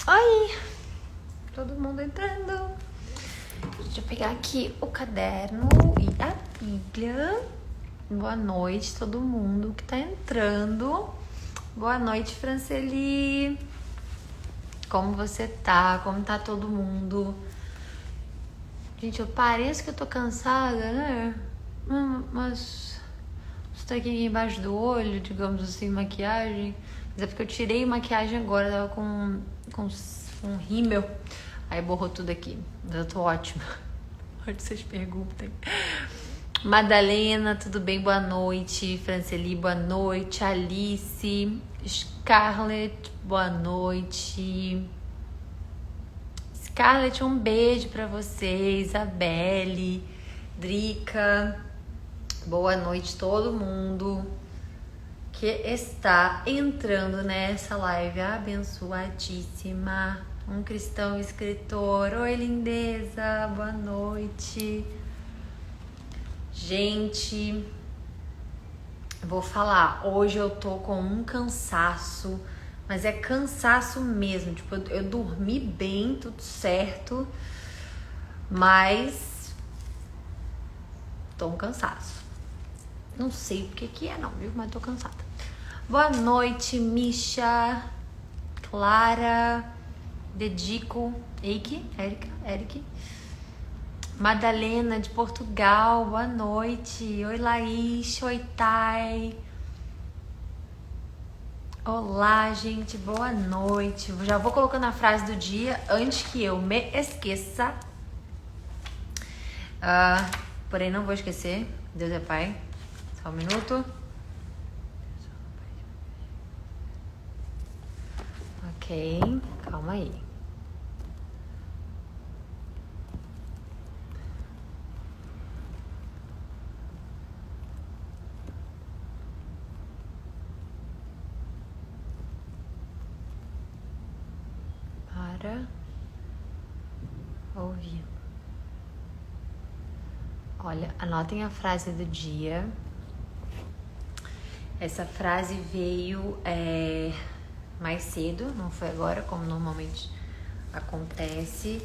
Oi! Todo mundo entrando. Deixa eu pegar aqui o caderno e a Bíblia. Boa noite, todo mundo que tá entrando. Boa noite, Franceli. Como você tá? Como tá todo mundo? Gente, eu pareço que eu tô cansada, né? Mas estou aqui embaixo do olho, digamos assim, maquiagem. Mas é porque eu tirei maquiagem agora, tava com um rímel. Aí borrou tudo aqui. Mas eu tô ótima. Pode vocês perguntem. Madalena, tudo bem? Boa noite. Franceli, boa noite. Alice, Scarlett, boa noite. Scarlett, um beijo pra você. Isabelle, Drica, boa noite todo mundo que está entrando nessa live abençoadíssima. Um cristão escritor. Oi, lindeza, boa noite. Gente, vou falar, hoje eu tô com um cansaço, mas é cansaço mesmo, tipo, eu dormi bem, tudo certo, mas tô um cansaço. Não sei o que é não, viu? Mas tô cansada. Boa noite, Misha, Clara, Dedico, Eric, Madalena de Portugal, boa noite. Oi, Laís, oi, Thay. Olá, gente, boa noite. Já vou colocando a frase do dia antes que eu me esqueça. Porém, não vou esquecer. Deus é Pai. Só um minuto. Ok, calma aí. Para ouvir. Olha, anotem a frase do dia. Essa frase veio mais cedo, não foi agora, como normalmente acontece.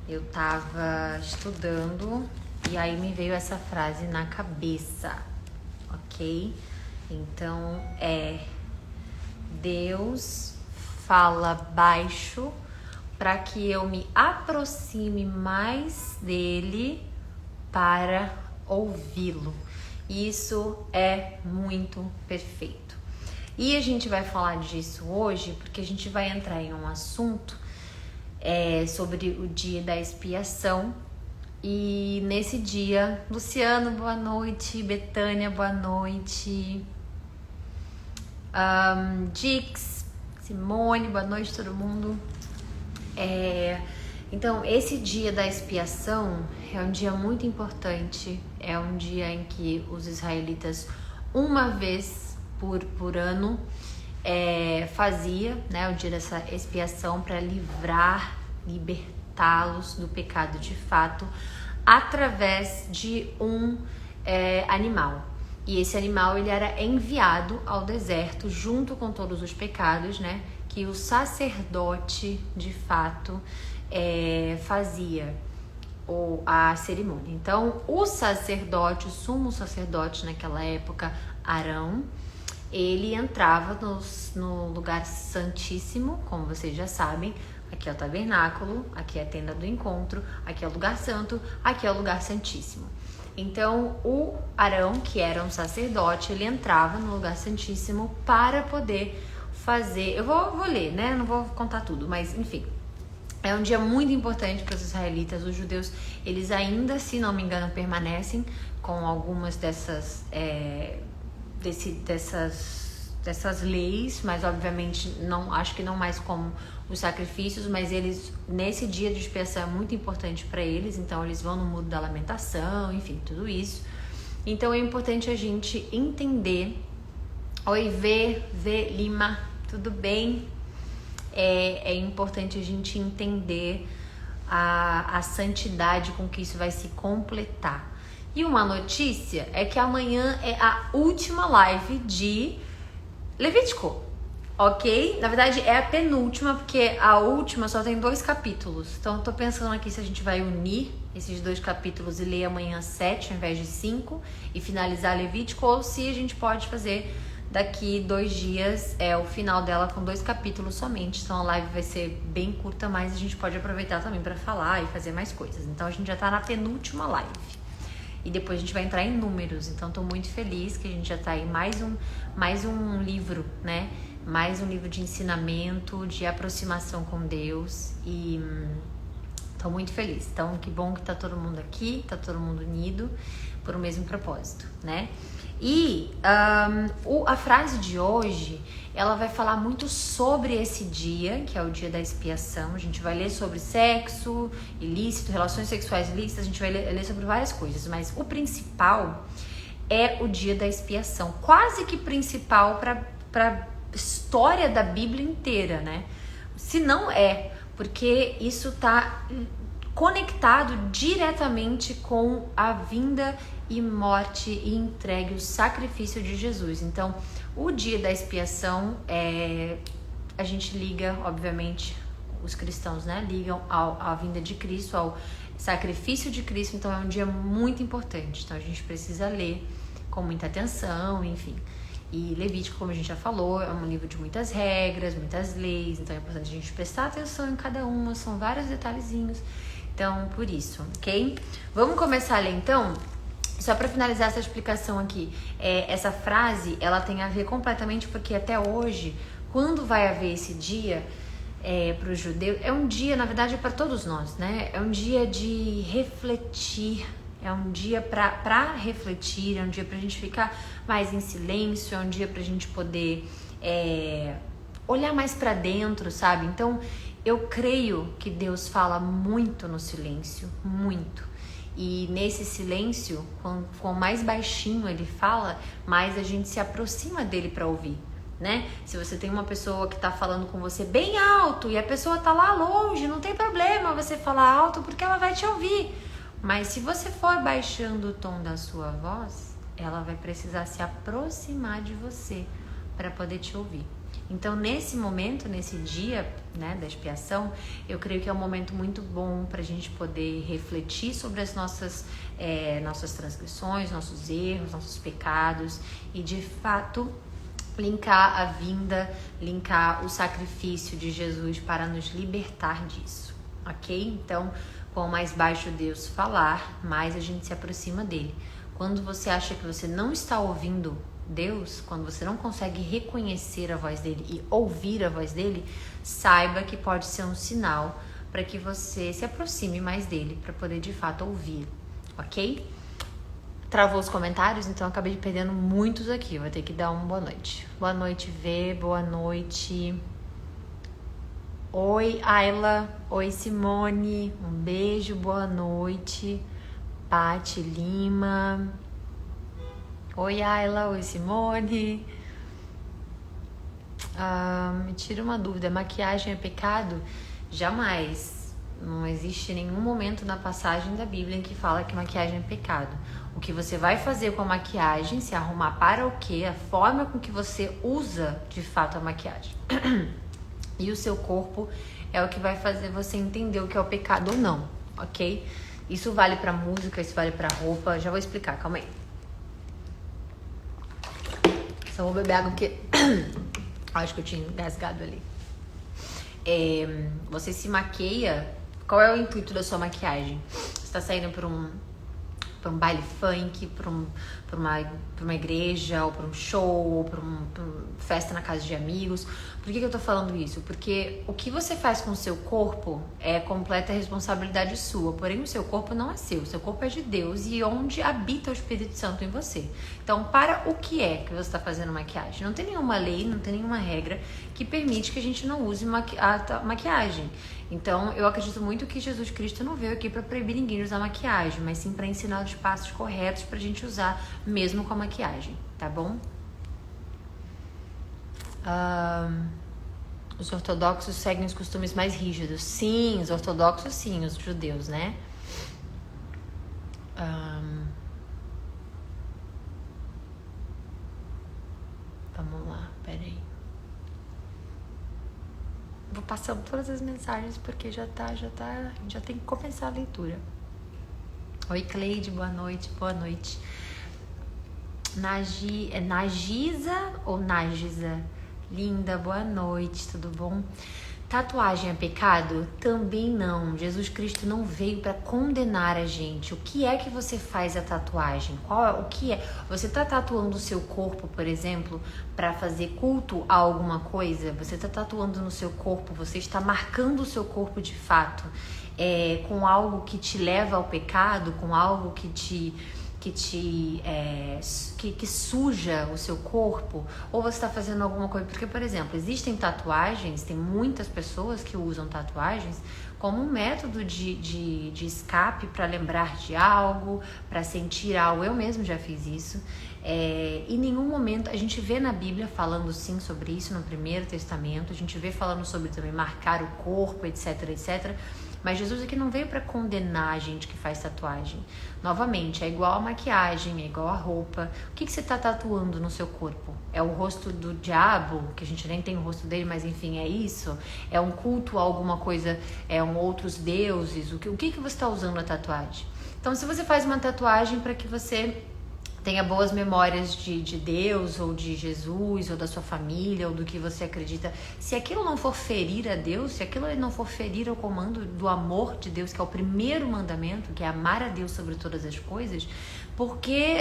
Eu tava estudando e aí me veio essa frase na cabeça, ok? Então Deus fala baixo para que eu me aproxime mais dele para ouvi-lo. Isso é muito perfeito. E a gente vai falar disso hoje porque a gente vai entrar em um assunto sobre o dia da expiação. E nesse dia, Luciano, boa noite. Betânia, boa noite. Dix, Simone, boa noite todo mundo. Então, esse dia da expiação é um dia muito importante. É um dia em que os israelitas, uma vez por ano, fazia, né, o dia dessa expiação para libertá-los do pecado de fato, através de um animal. E esse animal ele era enviado ao deserto junto com todos os pecados, né, que o sacerdote de fato fazia a cerimônia. Então, o sacerdote, o sumo sacerdote naquela época, Arão, ele entrava no lugar santíssimo, como vocês já sabem. Aqui é o tabernáculo, aqui é a tenda do encontro, aqui é o lugar santo, aqui é o lugar santíssimo. Então, o Arão, que era um sacerdote, ele entrava no lugar santíssimo para poder fazer... Eu vou ler, né? Não vou contar tudo, mas enfim. É um dia muito importante para os israelitas. Os judeus, eles ainda, se não me engano, permanecem com algumas dessas leis, mas obviamente não, acho que não mais como os sacrifícios, mas eles, nesse dia de expiação é muito importante para eles, então eles vão no Muro da Lamentação, enfim, tudo isso. Então é importante a gente entender. Oi, V Lima, tudo bem? É importante a gente entender a santidade com que isso vai se completar. E uma notícia é que amanhã é a última live de Levítico. Ok? Na verdade é a penúltima, porque a última só tem 2 capítulos. Então eu tô pensando aqui se a gente vai unir esses 2 capítulos e ler amanhã 7 ao invés de 5 e finalizar Levítico, ou se a gente pode fazer daqui 2 dias o final dela com 2 capítulos somente. Então a live vai ser bem curta, mas a gente pode aproveitar também para falar e fazer mais coisas. Então a gente já tá na penúltima live. E depois a gente vai entrar em números. Então tô muito feliz que a gente já tá aí mais um livro, né? Mais um livro de ensinamento, de aproximação com Deus. E tô muito feliz. Então que bom que tá todo mundo aqui, tá todo mundo unido por um mesmo propósito, né? E a frase de hoje, ela vai falar muito sobre esse dia, que é o dia da expiação. A gente vai ler sobre sexo ilícito, relações sexuais ilícitas, a gente vai ler sobre várias coisas, mas o principal é o dia da expiação, quase que principal para história da Bíblia inteira, né? Se não porque isso está conectado diretamente com a vinda e morte e entregue, o sacrifício de Jesus. Então, o dia da expiação, a gente liga, obviamente, os cristãos, né? Ligam à vinda de Cristo, ao sacrifício de Cristo. Então, é um dia muito importante. Então, a gente precisa ler com muita atenção, enfim. E Levítico, como a gente já falou, é um livro de muitas regras, muitas leis. Então, é importante a gente prestar atenção em cada uma. São vários detalhezinhos. Então, por isso, ok? Vamos começar a ler, então? Só para finalizar essa explicação aqui, essa frase, ela tem a ver completamente porque até hoje, quando vai haver esse dia para os judeus, é um dia, na verdade, para todos nós, né? É um dia de refletir, é um dia para refletir, é um dia para a gente ficar mais em silêncio, é um dia para a gente poder olhar mais para dentro, sabe? Então, eu creio que Deus fala muito no silêncio, muito. E nesse silêncio, quanto mais baixinho ele fala, mais a gente se aproxima dele para ouvir, né? Se você tem uma pessoa que tá falando com você bem alto e a pessoa tá lá longe, não tem problema você falar alto porque ela vai te ouvir. Mas se você for baixando o tom da sua voz, ela vai precisar se aproximar de você para poder te ouvir. Então, nesse momento, nesse dia, né, da expiação, eu creio que é um momento muito bom para a gente poder refletir sobre as nossas transgressões, nossos erros, nossos pecados e, de fato, linkar a vinda, linkar o sacrifício de Jesus para nos libertar disso, ok? Então, quanto mais baixo Deus falar, mais a gente se aproxima dele. Quando você acha que você não está ouvindo Deus, quando você não consegue reconhecer a voz dele e ouvir a voz dele, saiba que pode ser um sinal para que você se aproxime mais dele, para poder de fato ouvir, ok? Travou os comentários, então acabei perdendo muitos aqui, vou ter que dar uma boa noite. Boa noite, Vê, boa noite. Oi, Ayla, oi, Simone, um beijo, boa noite. Pati Lima. Oi, Ayla. Oi, Simone. Me tira uma dúvida. Maquiagem é pecado? Jamais. Não existe nenhum momento na passagem da Bíblia em que fala que maquiagem é pecado. O que você vai fazer com a maquiagem, se arrumar para o quê? A forma com que você usa, de fato, a maquiagem. E o seu corpo é o que vai fazer você entender o que é o pecado ou não, ok? Isso vale pra música, isso vale pra roupa. Já vou explicar, calma aí. Só vou beber água porque acho que eu tinha engasgado ali. Você se maqueia. Qual é o intuito da sua maquiagem? Você tá saindo pra um baile funk, pra uma igreja, ou pra um show, ou pra uma festa na casa de amigos. Por que eu tô falando isso? Porque o que você faz com o seu corpo é completa responsabilidade sua, porém o seu corpo não é seu corpo é de Deus e onde habita o Espírito Santo em você. Então, para o que é que você está fazendo maquiagem? Não tem nenhuma lei, não tem nenhuma regra que permite que a gente não use maquiagem. Então, eu acredito muito que Jesus Cristo não veio aqui para proibir ninguém de usar maquiagem, mas sim para ensinar os passos corretos pra gente usar mesmo com a maquiagem, tá bom? Os ortodoxos seguem os costumes mais rígidos. Sim, os ortodoxos sim, os judeus, né? Vamos lá, peraí. vou passando todas as mensagens porque já tem que começar a leitura. Oi, Cleide, boa noite, boa noite. Nagisa ou Nagisa? Linda, boa noite, tudo bom? Tatuagem é pecado? Também não. Jesus Cristo não veio para condenar a gente. O que é que você faz a tatuagem? O que é? Você está tatuando o seu corpo, por exemplo, para fazer culto a alguma coisa? Você está tatuando no seu corpo, você está marcando o seu corpo de fato, com algo que te leva ao pecado, com algo que suja o seu corpo, ou você está fazendo alguma coisa, porque, por exemplo, existem tatuagens, tem muitas pessoas que usam tatuagens como um método de escape para lembrar de algo, para sentir algo. Eu mesmo já fiz isso. Em nenhum momento a gente vê na Bíblia falando sim sobre isso no Primeiro Testamento, a gente vê falando sobre também marcar o corpo, etc, etc. Mas Jesus aqui não veio para condenar a gente que faz tatuagem. Novamente, é igual a maquiagem, é igual a roupa. O que você está tatuando no seu corpo? É o rosto do diabo, que a gente nem tem o rosto dele, mas enfim, é isso? É um culto a alguma coisa, outros deuses? O que você está usando na tatuagem? Então, se você faz uma tatuagem para que você tenha boas memórias de Deus, ou de Jesus, ou da sua família, ou do que você acredita. Se aquilo não for ferir a Deus, se aquilo não for ferir ao comando do amor de Deus, que é o primeiro mandamento, que é amar a Deus sobre todas as coisas, porque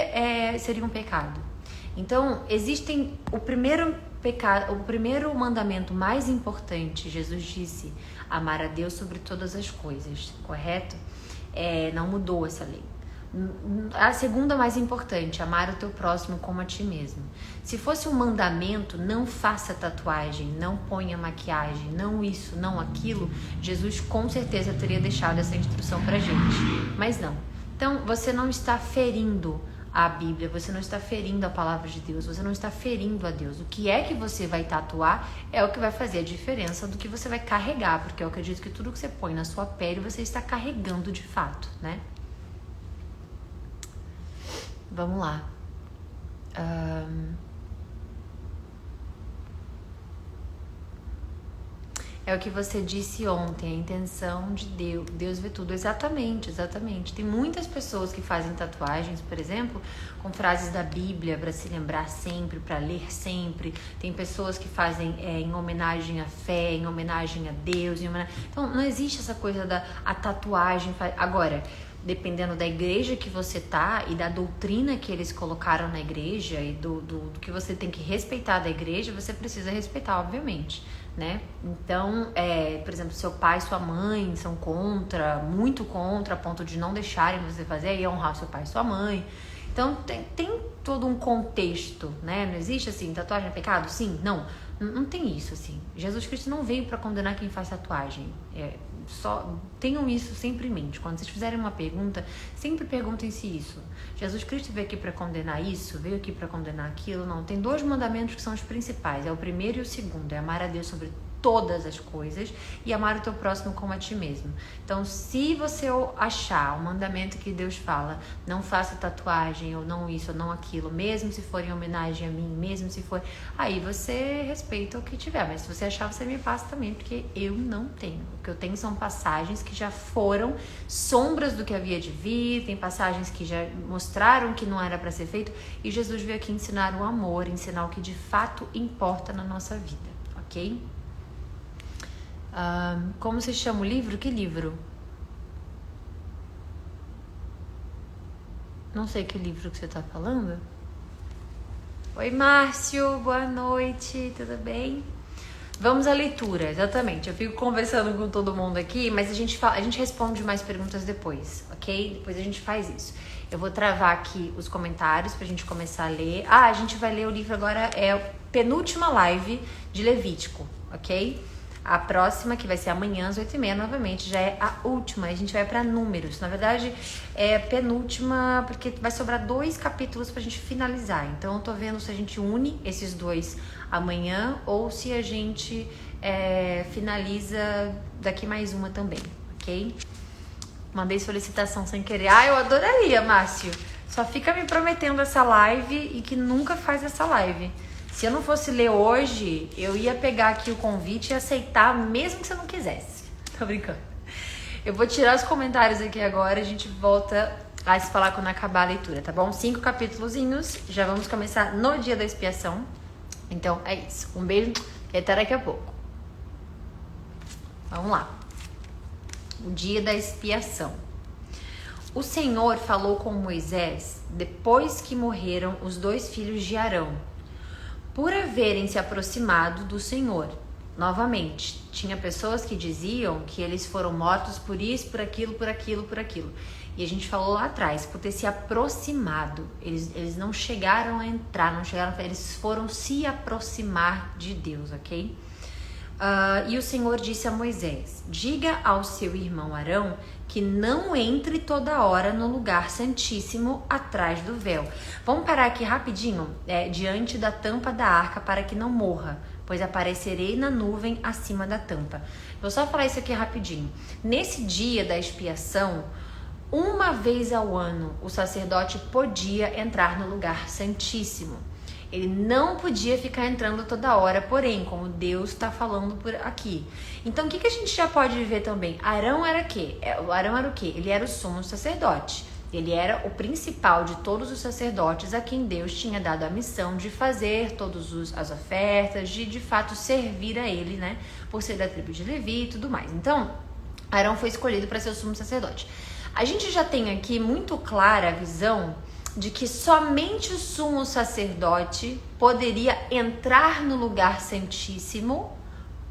seria um pecado. Então, o primeiro mandamento mais importante, Jesus disse, amar a Deus sobre todas as coisas, correto? Não mudou essa lei. A segunda mais importante, amar o teu próximo como a ti mesmo. Se fosse um mandamento, não faça tatuagem, não ponha maquiagem, não isso, não aquilo, Jesus com certeza teria deixado essa instrução pra gente. Mas não. Então, você não está ferindo a Bíblia, você não está ferindo a palavra de Deus, você não está ferindo a Deus. O que é que você vai tatuar é o que vai fazer a diferença do que você vai carregar, porque eu acredito que tudo que você põe na sua pele, você está carregando de fato, né? Vamos lá. É o que você disse ontem, a intenção de Deus. Deus vê tudo. Exatamente, exatamente. Tem muitas pessoas que fazem tatuagens, por exemplo, com frases da Bíblia para se lembrar sempre, para ler sempre. Tem pessoas que fazem em homenagem à fé, em homenagem a Deus. Então, não existe essa coisa a tatuagem. Agora, dependendo da igreja que você tá e da doutrina que eles colocaram na igreja e do que você tem que respeitar da igreja, você precisa respeitar, obviamente, né? Então, por exemplo, seu pai e sua mãe são contra, muito contra, a ponto de não deixarem você fazer e honrar seu pai e sua mãe. Então, tem todo um contexto, né? Não existe assim, tatuagem é pecado? Sim, não tem isso, assim. Jesus Cristo não veio para condenar quem faz tatuagem. Só tenham isso sempre em mente. Quando vocês fizerem uma pergunta, sempre perguntem-se isso. Jesus Cristo veio aqui para condenar isso? Veio aqui para condenar aquilo? Não. Tem 2 mandamentos que são os principais. É o primeiro e o segundo. É amar a Deus sobre todas as coisas e amar o teu próximo como a ti mesmo. Então, se você achar o mandamento que Deus fala, não faça tatuagem, ou não isso, ou não aquilo, mesmo se for em homenagem a mim, mesmo se for... Aí você respeita o que tiver, mas se você achar, você me passa também, porque eu não tenho. O que eu tenho são passagens que já foram sombras do que havia de vir, tem passagens que já mostraram que não era para ser feito, e Jesus veio aqui ensinar o amor, ensinar o que de fato importa na nossa vida, ok? Como se chama o livro? Que livro? Não sei que livro que você tá falando. Oi, Márcio, boa noite, tudo bem? Vamos à leitura, exatamente. Eu fico conversando com todo mundo aqui, mas a gente responde mais perguntas depois, ok? Depois a gente faz isso. Eu vou travar aqui os comentários pra gente começar a ler. A gente vai ler o livro agora, é a penúltima live de Levítico, ok? A próxima, que vai ser amanhã às 8h30, novamente, já é a última. A gente vai para Números. Na verdade, é penúltima, porque vai sobrar 2 capítulos pra gente finalizar. Então, eu tô vendo se a gente une esses 2 amanhã ou se a gente finaliza daqui mais uma também, ok? Mandei solicitação sem querer. Eu adoraria, Márcio. Só fica me prometendo essa live e que nunca faz essa live. Se eu não fosse ler hoje, eu ia pegar aqui o convite e aceitar, mesmo que você não quisesse. Tô brincando. Eu vou tirar os comentários aqui agora, a gente volta a se falar quando acabar a leitura, tá bom? 5 capítulozinhos, já vamos começar no dia da expiação. Então é isso. Um beijo e até daqui a pouco. Vamos lá. O dia da expiação. O Senhor falou com Moisés depois que morreram os 2 filhos de Arão, por haverem se aproximado do Senhor. Novamente, tinha pessoas que diziam que eles foram mortos por isso, por aquilo, por aquilo, por aquilo. E a gente falou lá atrás, por ter se aproximado. Eles não chegaram a entrar, eles foram se aproximar de Deus, ok? E o Senhor disse a Moisés: diga ao seu irmão Arão que não entre toda hora no lugar santíssimo atrás do véu. Vamos parar aqui rapidinho, diante da tampa da arca, para que não morra, pois aparecerei na nuvem acima da tampa. Vou só falar isso aqui rapidinho. Nesse dia da expiação, uma vez ao ano, o sacerdote podia entrar no lugar santíssimo. Ele não podia ficar entrando toda hora, porém, como Deus está falando por aqui. Então, o que a gente já pode ver também? Arão era o quê? Arão era o quê? Ele era o sumo sacerdote. Ele era o principal de todos os sacerdotes a quem Deus tinha dado a missão de fazer todas as ofertas, de fato servir a ele, né? Por ser da tribo de Levi e tudo mais. Então, Arão foi escolhido para ser o sumo sacerdote. A gente já tem aqui muito clara a visão de que somente o sumo sacerdote poderia entrar no lugar santíssimo.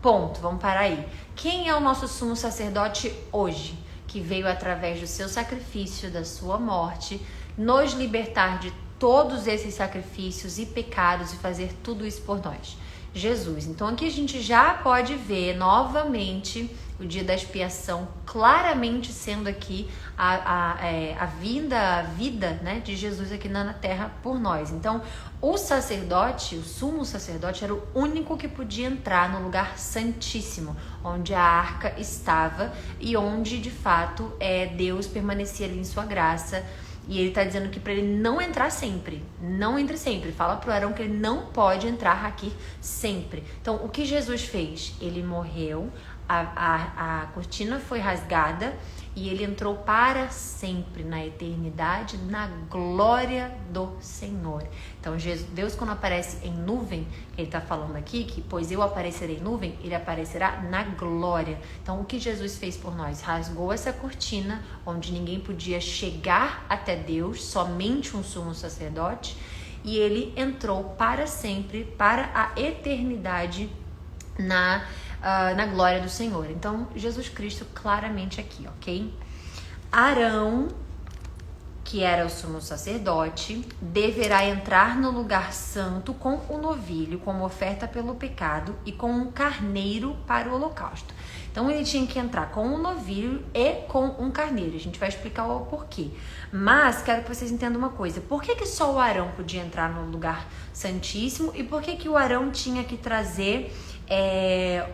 Ponto, vamos parar aí. Quem é o nosso sumo sacerdote hoje? Que veio através do seu sacrifício, da sua morte, nos libertar de todos esses sacrifícios e pecados e fazer tudo isso por nós. Jesus. Então aqui a gente já pode ver novamente o dia da expiação claramente sendo aqui a vida, né, de Jesus aqui na terra por nós. Então o sacerdote, o sumo sacerdote, era o único que podia entrar no lugar santíssimo, onde a arca estava e onde de fato Deus permanecia ali em sua graça. E ele está dizendo que para ele não entrar sempre, não entre sempre. Fala para o Arão que ele não pode entrar aqui sempre. Então, o que Jesus fez? Ele morreu, a cortina foi rasgada e ele entrou para sempre na eternidade, na glória do Senhor. Então, Deus, quando aparece em nuvem, ele está falando aqui que, pois eu aparecerei em nuvem, ele aparecerá na glória. Então, o que Jesus fez por nós? Rasgou essa cortina, onde ninguém podia chegar até Deus, somente um sumo sacerdote, e ele entrou para sempre, para a eternidade, na glória do Senhor. Então, Jesus Cristo claramente aqui, ok? Arão, que era o sumo sacerdote, deverá entrar no lugar santo com o novilho, como oferta pelo pecado, e com um carneiro para o holocausto. Então, ele tinha que entrar com um novilho e com um carneiro. A gente vai explicar o porquê. Mas, quero que vocês entendam uma coisa. Por que só o Arão podia entrar no lugar santíssimo? E por que o Arão tinha que trazer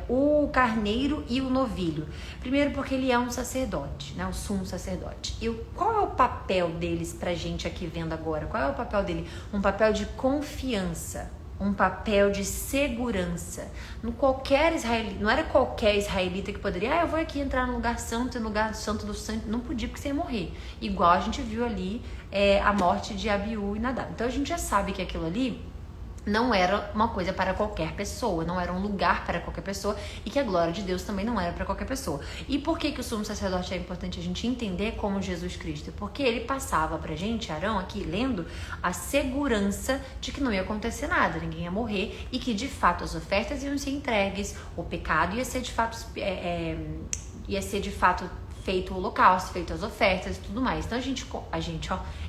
o carneiro e o novilho? Primeiro, porque ele é um sacerdote, né? O sumo sacerdote. E qual é o papel deles pra gente aqui vendo agora? Qual é o papel dele? Um papel de confiança, um papel de segurança. Não era qualquer israelita que poderia, eu vou aqui entrar no lugar santo, no lugar santo do santo. Não podia, porque você ia morrer. Igual a gente viu ali a morte de Abiú e Nadab. Então a gente já sabe que aquilo ali não era uma coisa para qualquer pessoa, não era um lugar para qualquer pessoa, e que a glória de Deus também não era para qualquer pessoa. E por que o sumo sacerdote é importante a gente entender como Jesus Cristo? Porque ele passava pra gente, Arão, aqui lendo, a segurança de que não ia acontecer nada, ninguém ia morrer, e que de fato as ofertas iam ser entregues, o pecado ia ser de fato feito o holocausto, feito as ofertas e tudo mais. Então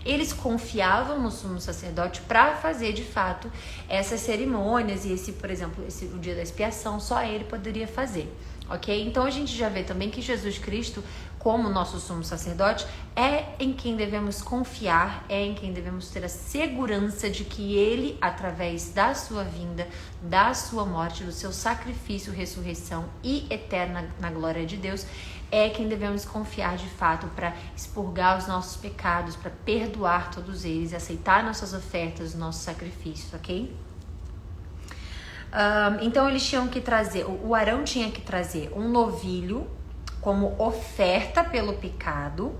eles confiavam no sumo sacerdote para fazer de fato essas cerimônias, e por exemplo, o dia da expiação, só ele poderia fazer, ok? Então a gente já vê também que Jesus Cristo, como nosso sumo sacerdote, é em quem devemos confiar, é em quem devemos ter a segurança de que ele, através da sua vinda, da sua morte, do seu sacrifício, ressurreição e eterna na glória de Deus, é quem devemos confiar de fato para expurgar os nossos pecados, para perdoar todos eles, aceitar nossas ofertas, nossos sacrifícios, ok? Então eles tinham que trazer, o Arão tinha que trazer um novilho como oferta pelo pecado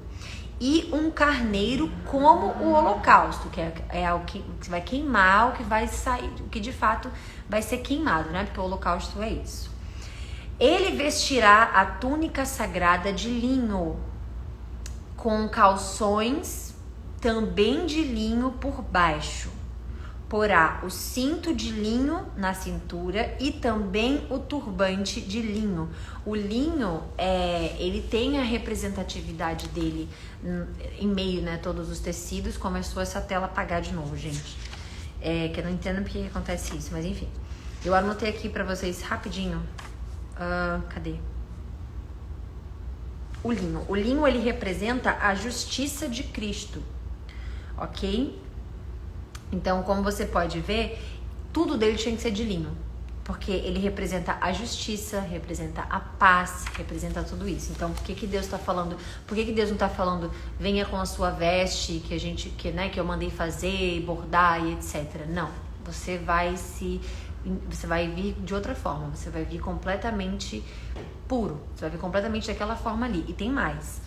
e um carneiro como o holocausto, que é o que vai queimar, o que vai sair, o que de fato vai ser queimado, né? Porque o holocausto é isso. Ele vestirá a túnica sagrada de linho, com calções também de linho por baixo. Porá o cinto de linho na cintura e também o turbante de linho. O linho, ele tem a representatividade dele em meio, né, todos os tecidos. Começou essa tela a apagar de novo, gente. Que eu não entendo porque acontece isso, mas enfim. Eu anotei aqui pra vocês rapidinho. Cadê? O linho. O linho, ele representa a justiça de Cristo, ok? Então, como você pode ver, tudo dele tinha que ser de linho, porque ele representa a justiça, representa a paz, representa tudo isso. Então, por que Deus está falando? Por que Deus não está falando, venha com a sua veste que eu mandei fazer, bordar e etc. Não, você vai vir de outra forma, você vai vir completamente puro, você vai vir completamente daquela forma ali. E tem mais.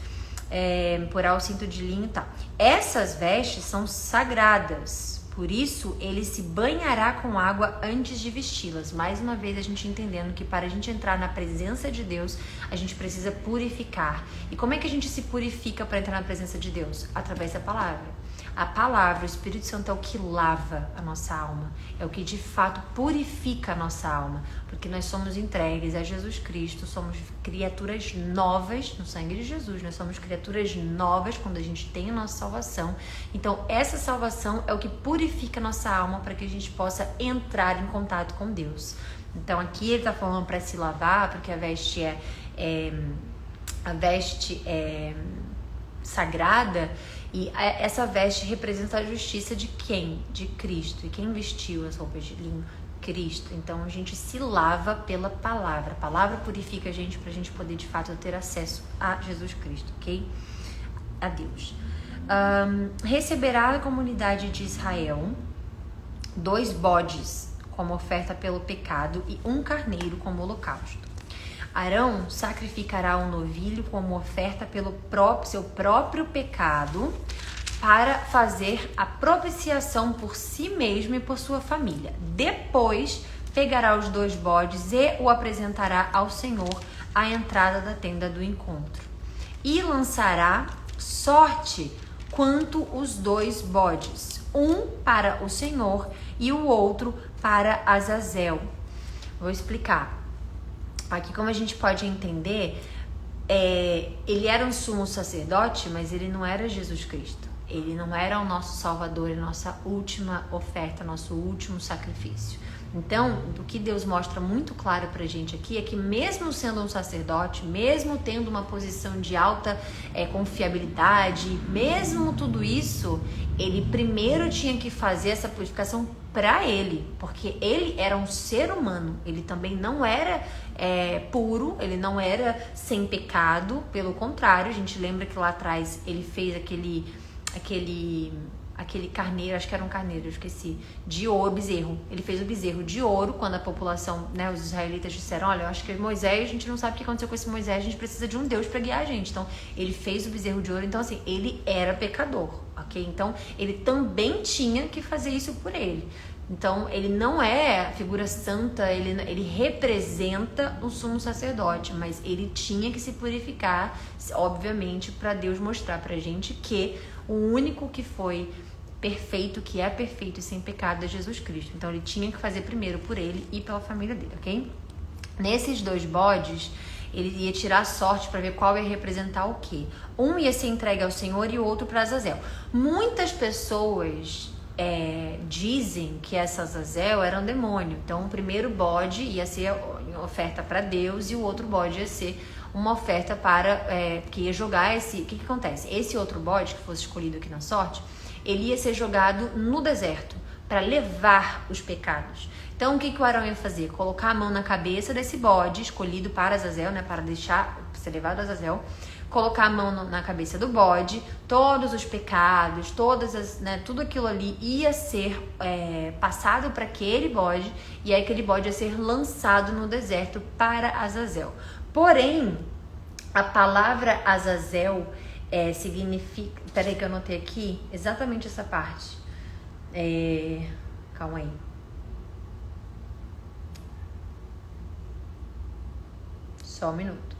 Porá o cinto de linho e tal. Essas vestes são sagradas. Por isso, ele se banhará com água antes de vesti-las. Mais uma vez, a gente entendendo que para a gente entrar na presença de Deus, a gente precisa purificar. E como é que a gente se purifica para entrar na presença de Deus? Através da palavra. A palavra, o Espírito Santo é o que lava a nossa alma, é o que de fato purifica a nossa alma, porque nós somos entregues a Jesus Cristo, somos criaturas novas no sangue de Jesus, nós somos criaturas novas quando a gente tem a nossa salvação. Então essa salvação é o que purifica a nossa alma para que a gente possa entrar em contato com Deus. Então aqui ele está falando para se lavar, porque a veste é sagrada. E essa veste representa a justiça de quem? De Cristo. E quem vestiu as roupas de linho? Cristo. Então a gente se lava pela palavra. A palavra purifica a gente pra gente poder de fato ter acesso a Jesus Cristo, ok? A Deus. Receberá a comunidade de Israel 2 bodes como oferta pelo pecado e 1 carneiro como holocausto. Arão sacrificará um novilho como oferta pelo seu próprio pecado para fazer a propiciação por si mesmo e por sua família. Depois pegará os 2 bodes e o apresentará ao Senhor à entrada da tenda do encontro. E lançará sorte quanto os 2 bodes, um para o Senhor e o outro para Azazel. Vou explicar. Aqui, como a gente pode entender, ele era um sumo sacerdote, mas ele não era Jesus Cristo. Ele não era o nosso Salvador, a nossa última oferta, nosso último sacrifício. Então, o que Deus mostra muito claro pra gente aqui é que mesmo sendo um sacerdote, mesmo tendo uma posição de alta confiabilidade, mesmo tudo isso, ele primeiro tinha que fazer essa purificação para ele, porque ele era um ser humano, ele também não era puro, ele não era sem pecado, pelo contrário, a gente lembra que lá atrás ele fez aquele carneiro, acho que era um carneiro, eu esqueci, de ouro, bezerro. Ele fez o bezerro de ouro quando a população, né, os israelitas disseram, olha, eu acho que Moisés, a gente não sabe o que aconteceu com esse Moisés, a gente precisa de um Deus para guiar a gente. Então, ele fez o bezerro de ouro, então assim, ele era pecador, ok? Então, ele também tinha que fazer isso por ele. Então, ele não é a figura santa, ele representa o sumo sacerdote, mas ele tinha que se purificar, obviamente, para Deus mostrar pra gente que o único que foi perfeito, que é perfeito e sem pecado é Jesus Cristo. Então, ele tinha que fazer primeiro por ele e pela família dele, ok? Nesses 2 bodes, ele ia tirar a sorte para ver qual ia representar o quê. Um ia ser entregue ao Senhor e o outro para Azazel. Muitas pessoas dizem que essa Azazel era um demônio. Então, o primeiro bode ia ser oferta para Deus e o outro bode ia ser uma oferta para que ia jogar esse... O que acontece? Esse outro bode que fosse escolhido aqui na sorte, ele ia ser jogado no deserto para levar os pecados. Então, o que o Arão ia fazer? Colocar a mão na cabeça desse bode escolhido para Azazel, né, para deixar ser levado a Azazel, colocar a mão na cabeça do bode, todos os pecados, tudo aquilo ali ia ser passado para aquele bode, e aí aquele bode ia ser lançado no deserto para Azazel. Porém, a palavra Azazel significa... Peraí que eu anotei aqui exatamente essa parte. Calma aí. Só um minuto.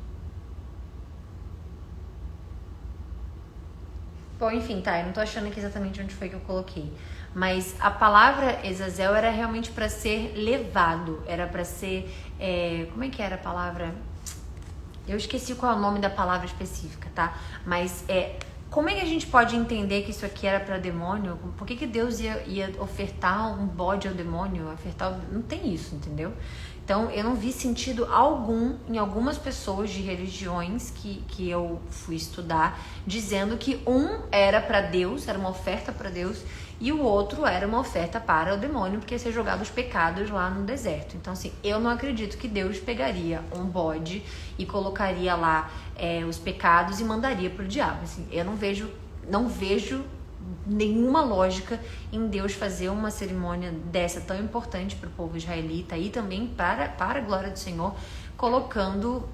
Bom, enfim, tá, eu não tô achando aqui exatamente onde foi que eu coloquei. Mas a palavra Azazel era realmente para ser levado, era para ser... como é que era a palavra? Eu esqueci qual é o nome da palavra específica, tá? Mas como é que a gente pode entender que isso aqui era para demônio? Por que Deus ia ofertar um bode ao demônio? Não tem isso, entendeu? Então, eu não vi sentido algum em algumas pessoas de religiões que eu fui estudar, dizendo que um era para Deus, era uma oferta para Deus, e o outro era uma oferta para o demônio, porque ia ser jogado os pecados lá no deserto. Então, assim, eu não acredito que Deus pegaria um bode e colocaria lá os pecados e mandaria para o diabo. Assim, eu não vejo nenhuma lógica em Deus fazer uma cerimônia dessa tão importante para o povo israelita e também para a glória do Senhor, colocando,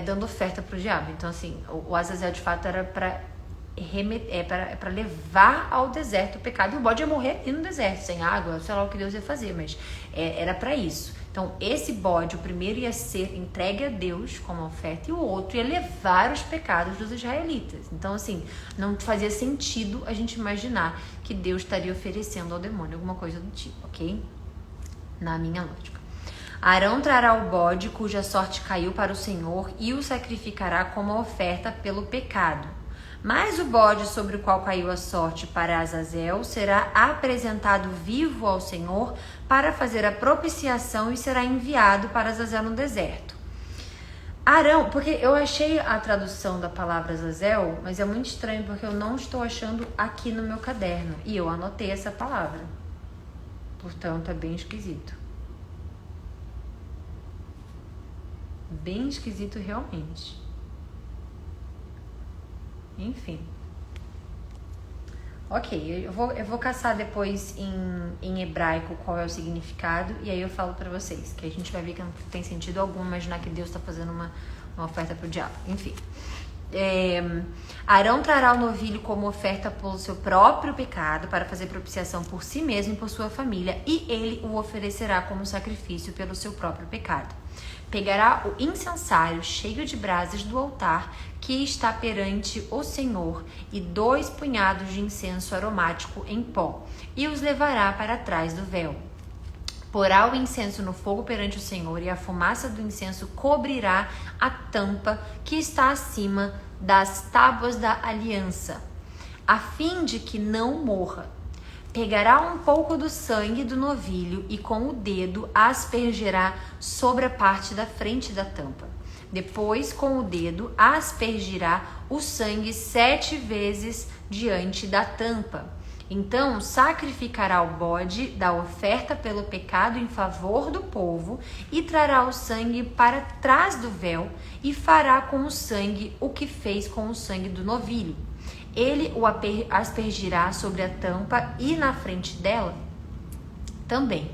dando oferta para o diabo. Então, assim, o Azazel de fato era para levar ao deserto o pecado, e o bode ia morrer no deserto, sem água, sei lá o que Deus ia fazer, mas era para isso. Então, esse bode, o primeiro ia ser entregue a Deus como oferta, e o outro ia levar os pecados dos israelitas. Então, assim, não fazia sentido a gente imaginar que Deus estaria oferecendo ao demônio alguma coisa do tipo, ok? Na minha lógica. Arão trará o bode cuja sorte caiu para o Senhor e o sacrificará como oferta pelo pecado. Mas o bode sobre o qual caiu a sorte para Azazel será apresentado vivo ao Senhor para fazer a propiciação e será enviado para Azazel no deserto. Arão, porque eu achei a tradução da palavra Azazel, mas é muito estranho porque eu não estou achando aqui no meu caderno e eu anotei essa palavra. Portanto, é bem esquisito. Bem esquisito realmente. Enfim. Ok, eu vou caçar depois em hebraico qual é o significado e aí eu falo pra vocês, que a gente vai ver que não tem sentido algum imaginar que Deus está fazendo uma oferta pro diabo. Enfim. Arão trará o novilho como oferta pelo seu próprio pecado para fazer propiciação por si mesmo e por sua família, e ele o oferecerá como sacrifício pelo seu próprio pecado. Pegará o incensário cheio de brasas do altar que está perante o Senhor e 2 punhados de incenso aromático em pó, e os levará para trás do véu. Porá o incenso no fogo perante o Senhor, e a fumaça do incenso cobrirá a tampa que está acima das tábuas da aliança, a fim de que não morra. Pegará um pouco do sangue do novilho e com o dedo aspergerá sobre a parte da frente da tampa. Depois, com o dedo, aspergirá o sangue 7 vezes diante da tampa. Então, sacrificará o bode da oferta pelo pecado em favor do povo e trará o sangue para trás do véu e fará com o sangue o que fez com o sangue do novilho. Ele o aspergirá sobre a tampa e na frente dela também.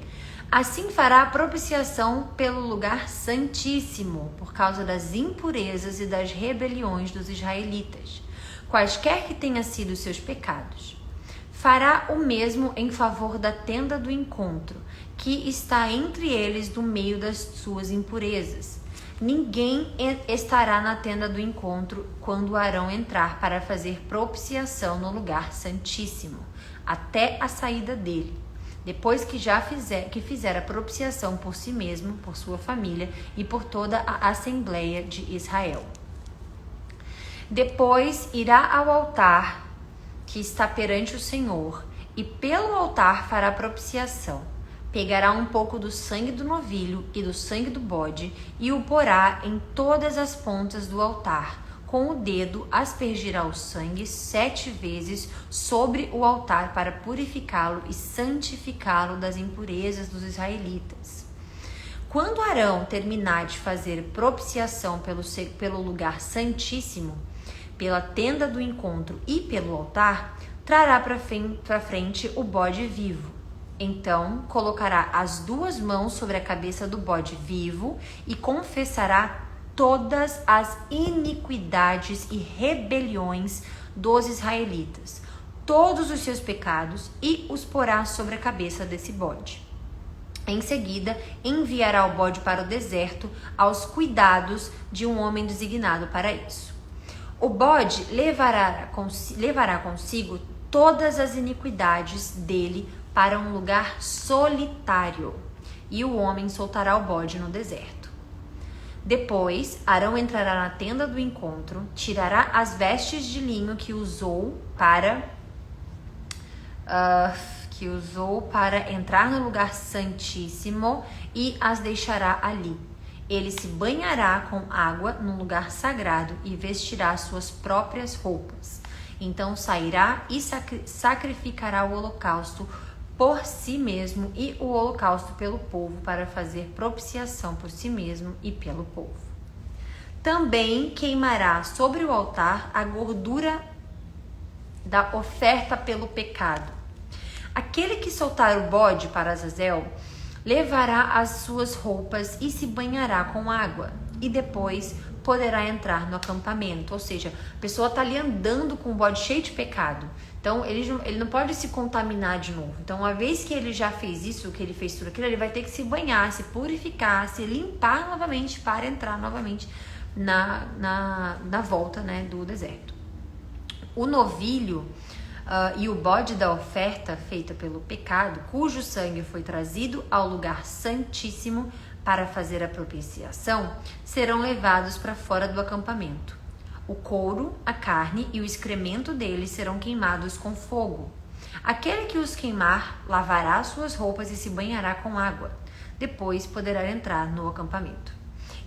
Assim fará a propiciação pelo lugar santíssimo, por causa das impurezas e das rebeliões dos israelitas, quaisquer que tenham sido seus pecados. Fará o mesmo em favor da tenda do encontro, que está entre eles no meio das suas impurezas. Ninguém estará na tenda do encontro quando Arão entrar para fazer propiciação no lugar santíssimo, até a saída dele, depois que fizer a propiciação por si mesmo, por sua família e por toda a Assembleia de Israel. Depois irá ao altar que está perante o Senhor, e pelo altar fará propiciação. Pegará um pouco do sangue do novilho e do sangue do bode e o porá em todas as pontas do altar. Com o dedo aspergirá o sangue 7 vezes sobre o altar para purificá-lo e santificá-lo das impurezas dos israelitas. Quando Arão terminar de fazer propiciação pelo lugar santíssimo, pela tenda do encontro e pelo altar, trará para frente o bode vivo. Então colocará as 2 mãos sobre a cabeça do bode vivo e confessará todas as iniquidades e rebeliões dos israelitas, todos os seus pecados, e os porá sobre a cabeça desse bode. Em seguida, enviará o bode para o deserto aos cuidados de um homem designado para isso. O bode levará consigo todas as iniquidades dele para um lugar solitário, e o homem soltará o bode no deserto. Depois, Arão entrará na tenda do encontro, tirará as vestes de linho que usou para entrar no lugar santíssimo e as deixará ali. Ele se banhará com água no lugar sagrado e vestirá suas próprias roupas. Então sairá e sacrificará o holocausto por si mesmo e o holocausto pelo povo, para fazer propiciação por si mesmo e pelo povo. Também queimará sobre o altar a gordura da oferta pelo pecado. Aquele que soltar o bode para Azazel levará as suas roupas e se banhará com água, e depois poderá entrar no acampamento. Ou seja, a pessoa está ali andando com o bode cheio de pecado, então ele não pode se contaminar de novo. Então, uma vez que ele já fez isso, que ele fez tudo aquilo, ele vai ter que se banhar, se purificar, se limpar novamente para entrar novamente na volta, né, do deserto. O novilho e o bode da oferta feita pelo pecado, cujo sangue foi trazido ao lugar santíssimo para fazer a propiciação, serão levados para fora do acampamento. O couro, a carne e o excremento deles serão queimados com fogo. Aquele que os queimar lavará suas roupas e se banhará com água. Depois poderá entrar no acampamento.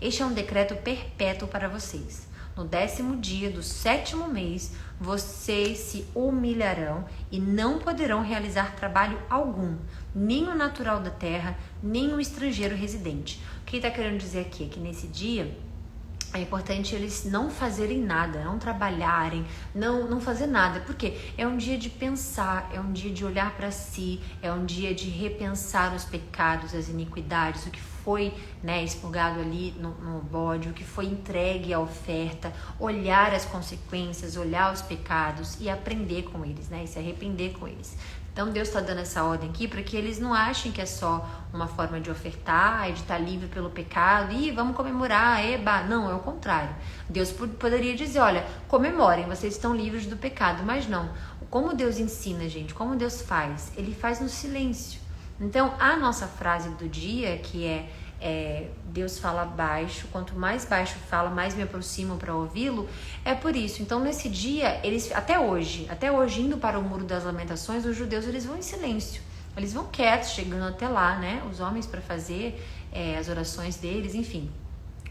Este é um decreto perpétuo para vocês. No 10º dia do 7º mês, vocês se humilharão e não poderão realizar trabalho algum, nem o natural da terra, nem o estrangeiro residente. O que está querendo dizer aqui é que nesse dia é importante eles não fazerem nada, não trabalharem, não fazer nada, porque é um dia de pensar, é um dia de olhar para si, é um dia de repensar os pecados, as iniquidades, o que foi, né, expurgado ali no bode, o que foi entregue à oferta, olhar as consequências, olhar os pecados e aprender com eles, né, e se arrepender com eles. Então Deus está dando essa ordem aqui para que eles não achem que é só uma forma de ofertar, de estar livre pelo pecado, e vamos comemorar, eba. Não, é o contrário. Deus poderia dizer, olha, comemorem, vocês estão livres do pecado, mas não. Como Deus ensina, gente, como Deus faz? Ele faz no silêncio. Então, a nossa frase do dia, que é Deus fala baixo, quanto mais baixo fala, mais me aproximo para ouvi-lo, é por isso. Então, nesse dia, eles até hoje, indo para o Muro das Lamentações, os judeus eles vão em silêncio, eles vão quietos, chegando até lá, né, os homens para fazer as orações deles, enfim,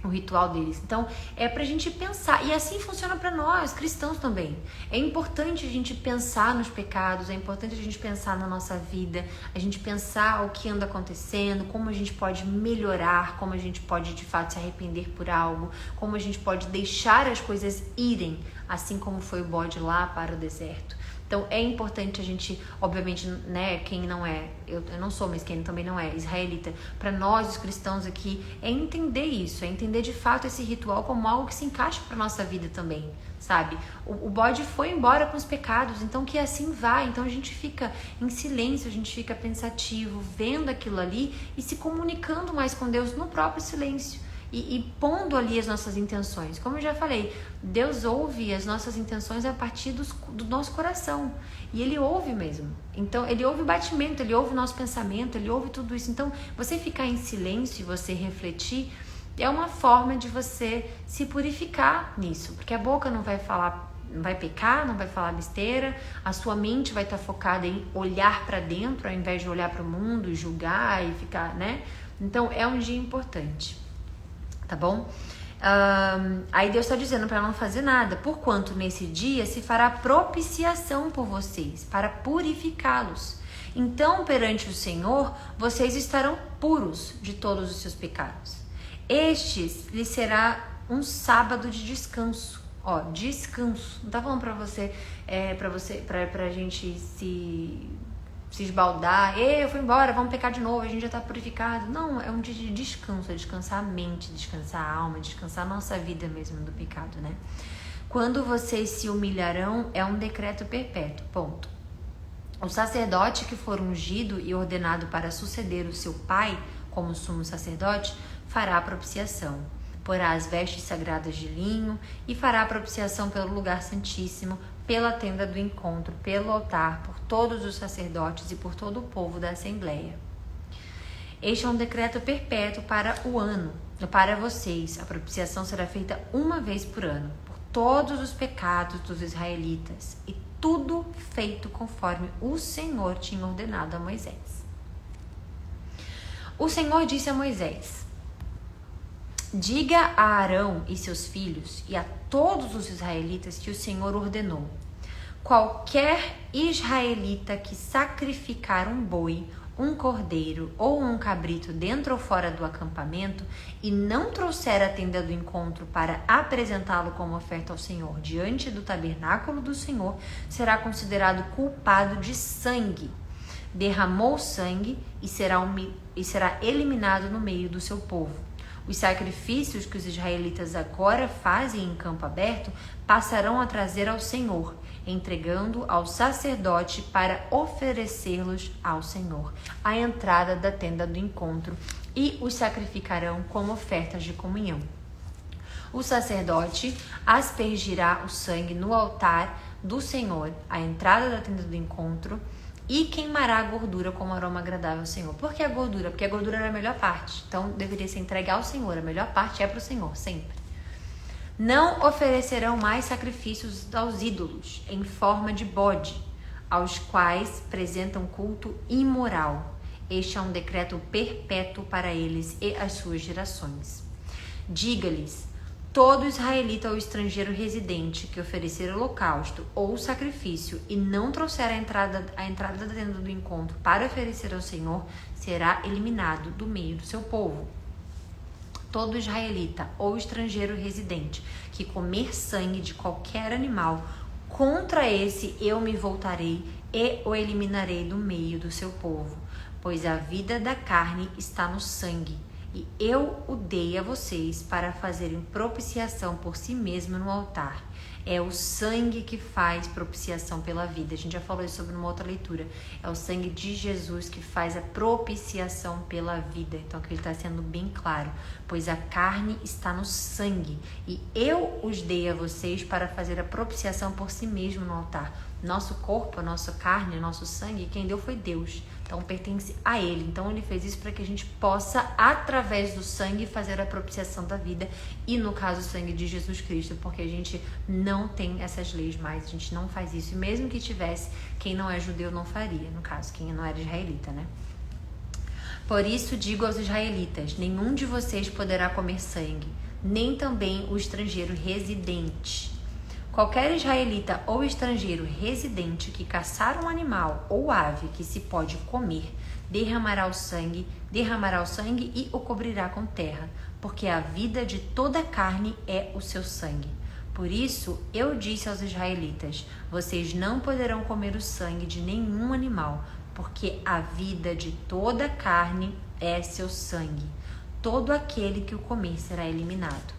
o ritual deles. Então, é pra gente pensar, e assim funciona para nós, cristãos também. É importante a gente pensar nos pecados, é importante a gente pensar na nossa vida, a gente pensar o que anda acontecendo, como a gente pode melhorar, como a gente pode de fato se arrepender por algo, como a gente pode deixar as coisas irem, assim como foi o bode lá para o deserto. Então é importante a gente, obviamente, né, quem não é, eu não sou, mas quem também não é israelita, para nós os cristãos aqui, é entender isso, é entender de fato esse ritual como algo que se encaixa para nossa vida também, sabe? O bode foi embora com os pecados, então que assim vai. Então a gente fica em silêncio, a gente fica pensativo, vendo aquilo ali e se comunicando mais com Deus no próprio silêncio. E pondo ali as nossas intenções. Como eu já falei, Deus ouve as nossas intenções a partir do nosso coração. E Ele ouve mesmo. Então, Ele ouve o batimento, Ele ouve o nosso pensamento, Ele ouve tudo isso. Então, você ficar em silêncio e você refletir é uma forma de você se purificar nisso. Porque a boca não vai falar, não vai pecar, não vai falar besteira. A sua mente vai estar focada em olhar para dentro, ao invés de olhar para o mundo e julgar e ficar, né? Então, é um dia importante. Tá bom? Aí Deus está dizendo para não fazer nada, porquanto nesse dia se fará propiciação por vocês, para purificá-los. Então, perante o Senhor, vocês estarão puros de todos os seus pecados. Estes lhes será um sábado de descanso. Ó, descanso. Não tá falando pra gente se esbaldar. Eu fui embora, vamos pecar de novo, a gente já tá purificado. Não, é um dia de descanso, é descansar a mente, descansar a alma, descansar a nossa vida mesmo do pecado, né? Quando vocês se humilharão, é um decreto perpétuo, ponto. O sacerdote que for ungido e ordenado para suceder o seu pai como sumo sacerdote, fará a propiciação. Porá as vestes sagradas de linho e fará a propiciação pelo lugar santíssimo, pela tenda do encontro, pelo altar, por todos os sacerdotes e por todo o povo da Assembleia. Este é um decreto perpétuo para o ano, para vocês. A propiciação será feita uma vez por ano, por todos os pecados dos israelitas, e tudo feito conforme o Senhor tinha ordenado a Moisés. O Senhor disse a Moisés: diga a Arão e seus filhos e a todos os israelitas que o Senhor ordenou: qualquer israelita que sacrificar um boi, um cordeiro ou um cabrito dentro ou fora do acampamento e não trouxer a tenda do encontro para apresentá-lo como oferta ao Senhor diante do tabernáculo do Senhor, será considerado culpado de sangue. Derramou sangue e será eliminado no meio do seu povo. Os sacrifícios que os israelitas agora fazem em campo aberto passarão a trazer ao Senhor, entregando ao sacerdote para oferecê-los ao Senhor à entrada da tenda do encontro, e os sacrificarão como ofertas de comunhão. O sacerdote aspergirá o sangue no altar do Senhor à entrada da tenda do encontro e queimará a gordura como aroma agradável ao Senhor. Por que a gordura? Porque a gordura era a melhor parte. Então, deveria ser entregue ao Senhor. A melhor parte é para o Senhor, sempre. Não oferecerão mais sacrifícios aos ídolos em forma de bode, aos quais apresentam culto imoral. Este é um decreto perpétuo para eles e as suas gerações. Diga-lhes: todo israelita ou estrangeiro residente que oferecer holocausto ou sacrifício e não trouxer a entrada da tenda do encontro para oferecer ao Senhor, será eliminado do meio do seu povo. Todo israelita ou estrangeiro residente que comer sangue de qualquer animal, contra esse eu me voltarei e o eliminarei do meio do seu povo, pois a vida da carne está no sangue. E eu o dei a vocês para fazerem propiciação por si mesmo no altar. É o sangue que faz propiciação pela vida. A gente já falou isso sobre uma outra leitura. É o sangue de Jesus que faz a propiciação pela vida. Então aqui ele está sendo bem claro. Pois a carne está no sangue. E eu os dei a vocês para fazer a propiciação por si mesmo no altar. Nosso corpo, a nossa carne, nosso sangue, quem deu foi Deus. Então pertence a Ele. Então Ele fez isso para que a gente possa, através do sangue, fazer a propiciação da vida. E no caso, o sangue de Jesus Cristo, porque a gente não tem essas leis mais, a gente não faz isso. E mesmo que tivesse, quem não é judeu não faria. No caso, quem não era israelita, né? Por isso digo aos israelitas: nenhum de vocês poderá comer sangue, nem também o estrangeiro residente. Qualquer israelita ou estrangeiro residente que caçar um animal ou ave que se pode comer, derramará o sangue e o cobrirá com terra, porque a vida de toda carne é o seu sangue. Por isso eu disse aos israelitas: vocês não poderão comer o sangue de nenhum animal, porque a vida de toda carne é seu sangue. Todo aquele que o comer será eliminado.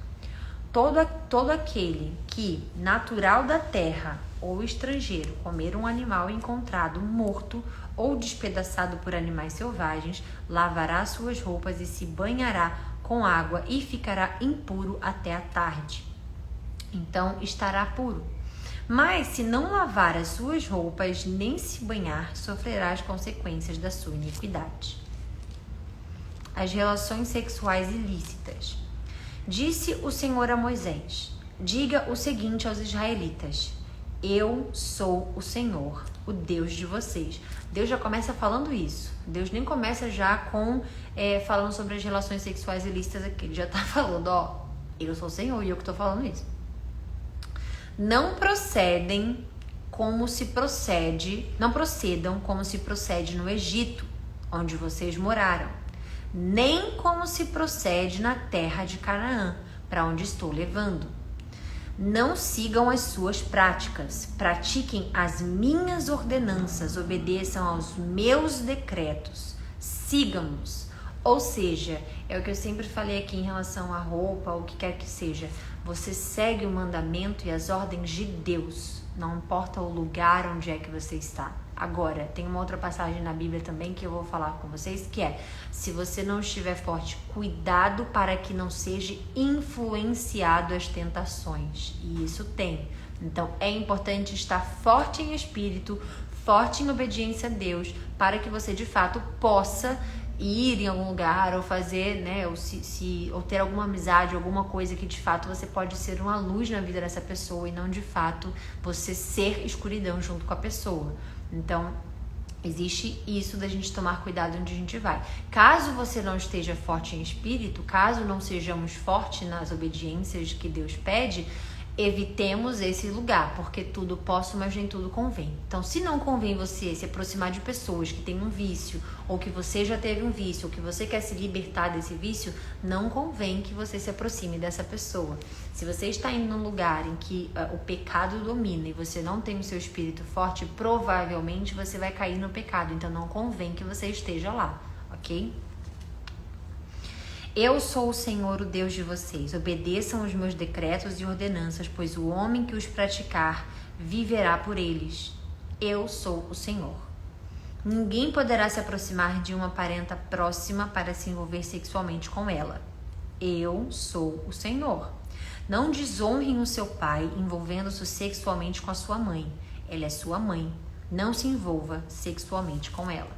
Todo aquele que, natural da terra ou estrangeiro, comer um animal encontrado morto ou despedaçado por animais selvagens, lavará suas roupas e se banhará com água e ficará impuro até a tarde. Então estará puro. Mas se não lavar as suas roupas nem se banhar, sofrerá as consequências da sua iniquidade. As relações sexuais ilícitas. Disse o Senhor a Moisés: diga o seguinte aos israelitas: eu sou o Senhor, o Deus de vocês. Deus já começa falando isso. Deus nem começa já com falando sobre as relações sexuais ilícitas aqui. Ele já está falando, eu sou o Senhor e eu que estou falando isso. Não procedem não procedam como se procede no Egito, onde vocês moraram, nem como se procede na terra de Canaã, para onde estou levando. Não sigam as suas práticas, pratiquem as minhas ordenanças, obedeçam aos meus decretos, sigam-nos. Ou seja, é o que eu sempre falei aqui em relação à roupa, ou o que quer que seja. Você segue o mandamento e as ordens de Deus, não importa o lugar onde é que você está. Agora, tem uma outra passagem na Bíblia também que eu vou falar com vocês, que é: se você não estiver forte, cuidado para que não seja influenciado às tentações. E isso tem. Então, é importante estar forte em espírito, forte em obediência a Deus, para que você de fato possa ir em algum lugar ou fazer, né, ou ter alguma amizade, alguma coisa que de fato você pode ser uma luz na vida dessa pessoa e não de fato você ser escuridão junto com a pessoa. Então, existe isso da gente tomar cuidado onde a gente vai. Caso você não esteja forte em espírito, caso não sejamos fortes nas obediências que Deus pede, evitemos esse lugar, porque tudo posso, mas nem tudo convém. Então, se não convém você se aproximar de pessoas que têm um vício, ou que você já teve um vício, ou que você quer se libertar desse vício, não convém que você se aproxime dessa pessoa. Se você está indo num lugar em que o pecado domina e você não tem o seu espírito forte, provavelmente você vai cair no pecado. Então, não convém que você esteja lá, ok? Eu sou o Senhor, o Deus de vocês. Obedeçam os meus decretos e ordenanças, pois o homem que os praticar viverá por eles. Eu sou o Senhor. Ninguém poderá se aproximar de uma parenta próxima para se envolver sexualmente com ela. Eu sou o Senhor. Não desonrem o seu pai envolvendo-se sexualmente com a sua mãe. Ela é sua mãe. Não se envolva sexualmente com ela.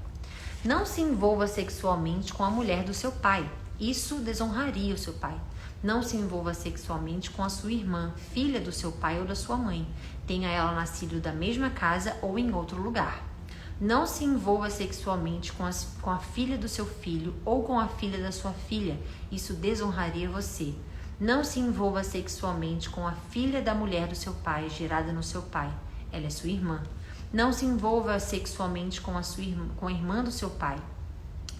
Não se envolva sexualmente com a mulher do seu pai. Isso desonraria o seu pai. Não se envolva sexualmente com a sua irmã, filha do seu pai ou da sua mãe, tenha ela nascido da mesma casa ou em outro lugar. Não se envolva sexualmente com a filha do seu filho ou com a filha da sua filha. Isso desonraria você. Não se envolva sexualmente com a filha da mulher do seu pai, gerada no seu pai. Ela é sua irmã. Não se envolva sexualmente com a irmã do seu pai.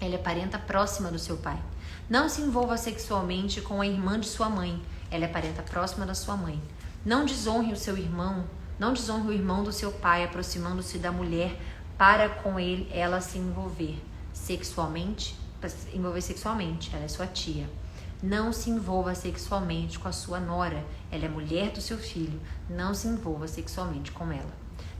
Ela é parenta próxima do seu pai. Não se envolva sexualmente com a irmã de sua mãe. Ela é parenta próxima da sua mãe. Não desonre o seu irmão. Não desonre o irmão do seu pai, aproximando-se da mulher para com ela se envolver sexualmente. Ela é sua tia. Não se envolva sexualmente com a sua nora. Ela é mulher do seu filho. Não se envolva sexualmente com ela.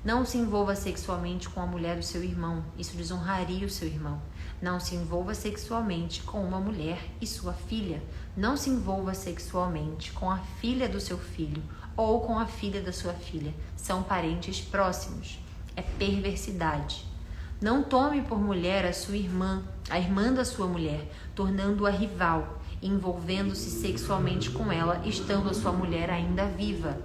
Não se envolva sexualmente com a mulher do seu irmão. Isso desonraria o seu irmão. Não se envolva sexualmente com uma mulher e sua filha. Não se envolva sexualmente com a filha do seu filho ou com a filha da sua filha. São parentes próximos. É perversidade. Não tome por mulher a sua irmã, a irmã da sua mulher, tornando-a rival, envolvendo-se sexualmente com ela, estando a sua mulher ainda viva.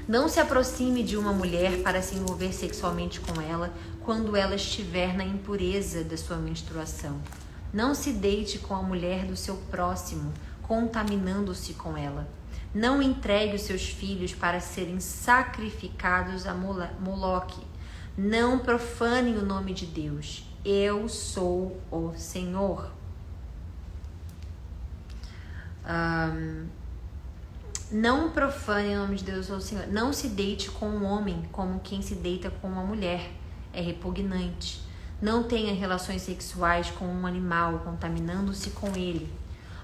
Não se aproxime de uma mulher para se envolver sexualmente com ela quando ela estiver na impureza da sua menstruação. Não se deite com a mulher do seu próximo, contaminando-se com ela. Não entregue os seus filhos para serem sacrificados a Moloque. Não profanem o nome de Deus. Eu sou o Senhor. Não profane o nome de Deus, eu sou o Senhor. Não se deite com um homem como quem se deita com uma mulher. É repugnante. Não tenha relações sexuais com um animal, contaminando-se com ele.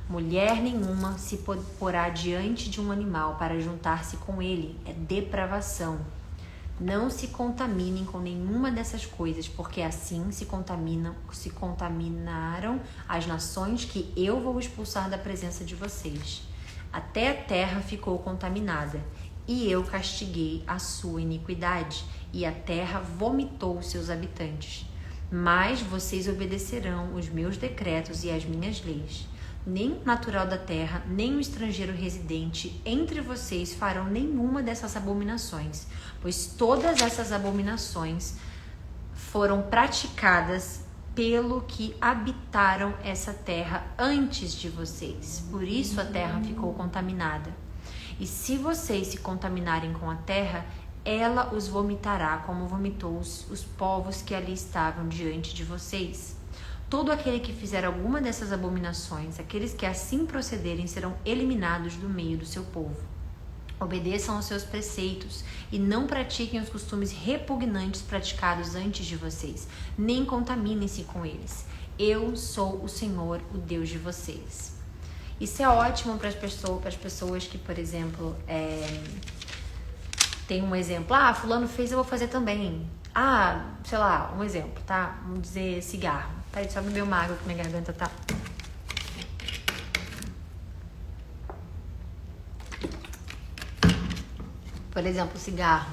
Mulher nenhuma se porá diante de um animal para juntar-se com ele. É depravação. Não se contaminem com nenhuma dessas coisas, porque assim se contaminaram as nações que eu vou expulsar da presença de vocês. Até a terra ficou contaminada, e eu castiguei a sua iniquidade, e a terra vomitou os seus habitantes. Mas vocês obedecerão os meus decretos e as minhas leis. Nem o natural da terra, nem o estrangeiro residente entre vocês farão nenhuma dessas abominações, pois todas essas abominações foram praticadas pelo que habitaram essa terra antes de vocês. Por isso a terra ficou contaminada. E se vocês se contaminarem com a terra, ela os vomitará como vomitou os povos que ali estavam diante de vocês. Todo aquele que fizer alguma dessas abominações, aqueles que assim procederem, serão eliminados do meio do seu povo. Obedeçam aos seus preceitos e não pratiquem os costumes repugnantes praticados antes de vocês, nem contaminem-se com eles. Eu sou o Senhor, o Deus de vocês. Isso é ótimo para as pessoas que, por exemplo, tem um exemplo. Fulano fez, eu vou fazer também. Sei lá, um exemplo, tá? Vamos dizer cigarro. Tá, só beber uma água que minha garganta tá... Por exemplo, cigarro,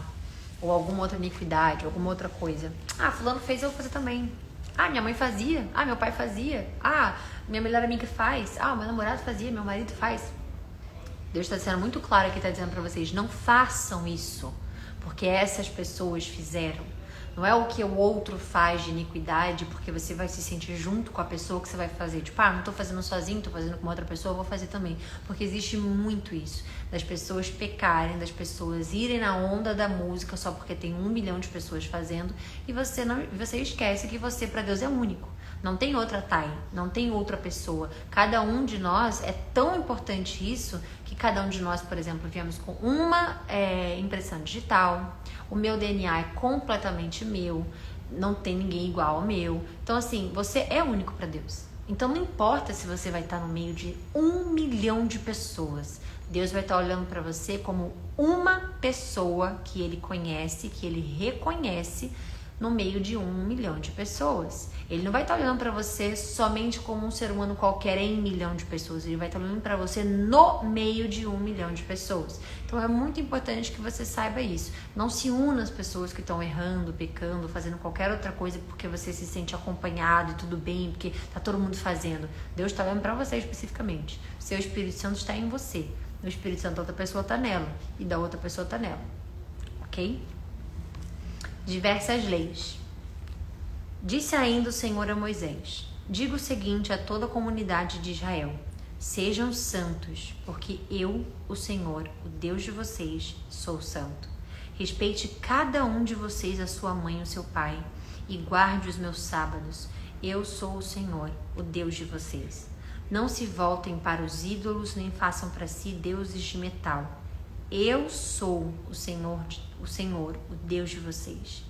ou alguma outra iniquidade, alguma outra coisa. Fulano fez, eu vou fazer também. Minha mãe fazia. Meu pai fazia. Minha melhor amiga faz. Meu namorado fazia, meu marido faz. Deus está sendo muito claro aqui, está dizendo para vocês, não façam isso, porque essas pessoas fizeram. Não é o que o outro faz de iniquidade, porque você vai se sentir junto com a pessoa que você vai fazer. Tipo, não tô fazendo sozinho, tô fazendo com uma outra pessoa, eu vou fazer também. Porque existe muito isso, das pessoas pecarem, das pessoas irem na onda da música só porque tem 1 milhão de pessoas fazendo, e você esquece que você, para Deus, é único. Não tem outra Thay, não tem outra pessoa. Cada um de nós, é tão importante isso, que cada um de nós, por exemplo, viemos com uma impressão digital. O meu DNA é completamente meu, não tem ninguém igual ao meu. Então, assim, você é único para Deus. Então, não importa se você vai estar no meio de 1 milhão de pessoas. Deus vai estar olhando para você como uma pessoa que Ele conhece, que Ele reconhece no meio de 1 milhão de pessoas. Ele não vai estar olhando para você somente como um ser humano qualquer em 1 milhão de pessoas. Ele vai estar olhando para você no meio de 1 milhão de pessoas. Então é muito importante que você saiba isso. Não se una às pessoas que estão errando, pecando, fazendo qualquer outra coisa porque você se sente acompanhado e tudo bem, porque está todo mundo fazendo. Deus está olhando para você especificamente. O seu Espírito Santo está em você. O Espírito Santo da outra pessoa está nela e da outra pessoa está nela. Ok? Diversas leis. Disse ainda o Senhor a Moisés: diga o seguinte a toda a comunidade de Israel: sejam santos, porque eu, o Senhor, o Deus de vocês, sou santo. Respeite cada um de vocês a sua mãe e o seu pai, e guarde os meus sábados. Eu sou o Senhor, o Deus de vocês. Não se voltem para os ídolos, nem façam para si deuses de metal. Eu sou o Senhor, o Deus de vocês.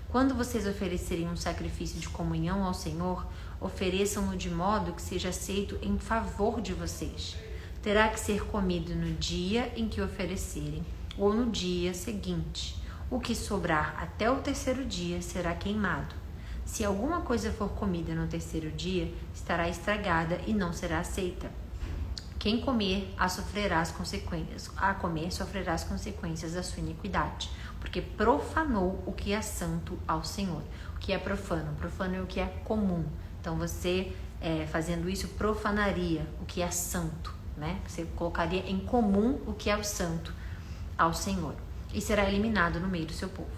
Quando vocês oferecerem um sacrifício de comunhão ao Senhor, ofereçam-no de modo que seja aceito em favor de vocês. Terá que ser comido no dia em que oferecerem, ou no dia seguinte. O que sobrar até o 3º dia será queimado. Se alguma coisa for comida no 3º dia, estará estragada e não será aceita. Quem comer, sofrerá as consequências da sua iniquidade, porque profanou o que é santo ao Senhor. O que é profano? Profano é o que é comum. Então, você fazendo isso profanaria o que é santo, né? Você colocaria em comum o que é o santo ao Senhor, e será eliminado no meio do seu povo.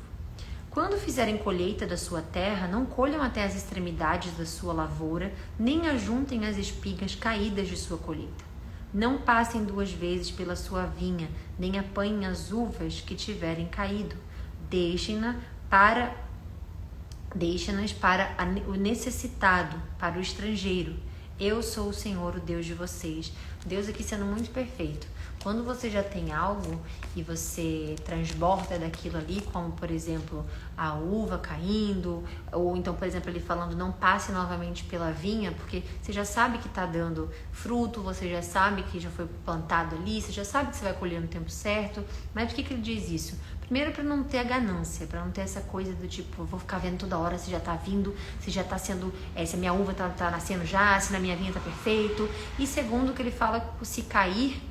Quando fizerem colheita da sua terra, não colham até as extremidades da sua lavoura, nem ajuntem as espigas caídas de sua colheita. Não passem 2 vezes pela sua vinha, nem apanhem as uvas que tiverem caído. Deixem-nas para o necessitado, para o estrangeiro. Eu sou o Senhor, o Deus de vocês. Deus aqui sendo muito perfeito. Quando você já tem algo e você transborda daquilo ali, como por exemplo a uva caindo, ou então por exemplo ele falando não passe novamente pela vinha, porque você já sabe que está dando fruto, você já sabe que já foi plantado ali, você já sabe que você vai colher no tempo certo. Mas por que ele diz isso? Primeiro, para não ter a ganância, para não ter essa coisa do tipo, eu vou ficar vendo toda hora se já tá vindo, se já tá sendo, se a minha uva tá nascendo já, se na minha vinha tá perfeito. E segundo, que ele fala se cair,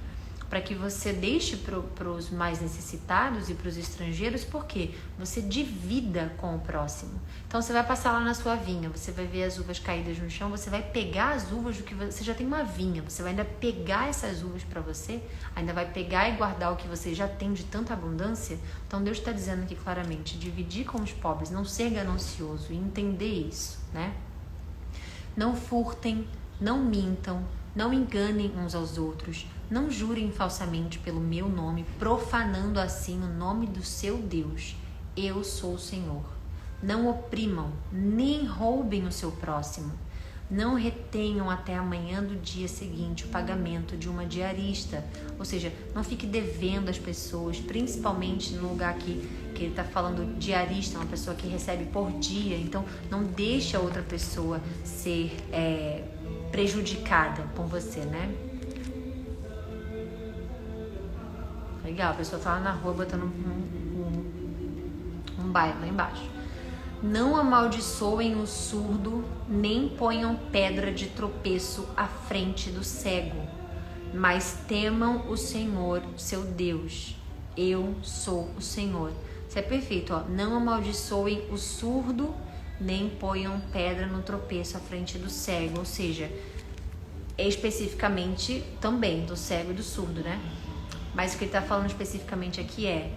para que você deixe para os mais necessitados e para os estrangeiros, porque você divida com o próximo. Então você vai passar lá na sua vinha, você vai ver as uvas caídas no chão, você vai pegar as uvas do que você já tem uma vinha, você vai ainda pegar essas uvas para você, ainda vai pegar e guardar o que você já tem de tanta abundância. Então Deus está dizendo aqui claramente, dividir com os pobres, não ser ganancioso e entender isso, né? Não furtem, não mintam, Não enganem uns aos outros. Não jurem falsamente pelo meu nome, profanando assim o nome do seu Deus. Eu sou o Senhor. Não oprimam, nem roubem o seu próximo. Não retenham até amanhã do dia seguinte o pagamento de uma diarista. Ou seja, não fique devendo às pessoas, principalmente no lugar que ele está falando diarista, uma pessoa que recebe por dia. Então, não deixe a outra pessoa ser prejudicada por você, né? Legal, a pessoa tá lá na rua botando um baile lá embaixo. Não amaldiçoem o surdo, nem ponham pedra de tropeço à frente do cego, mas temam o Senhor, seu Deus. Eu sou o Senhor. Isso é perfeito, ó. Não amaldiçoem o surdo, nem ponham pedra no tropeço à frente do cego. Ou seja, é especificamente também do cego e do surdo, né? Mas o que ele está falando especificamente aqui é: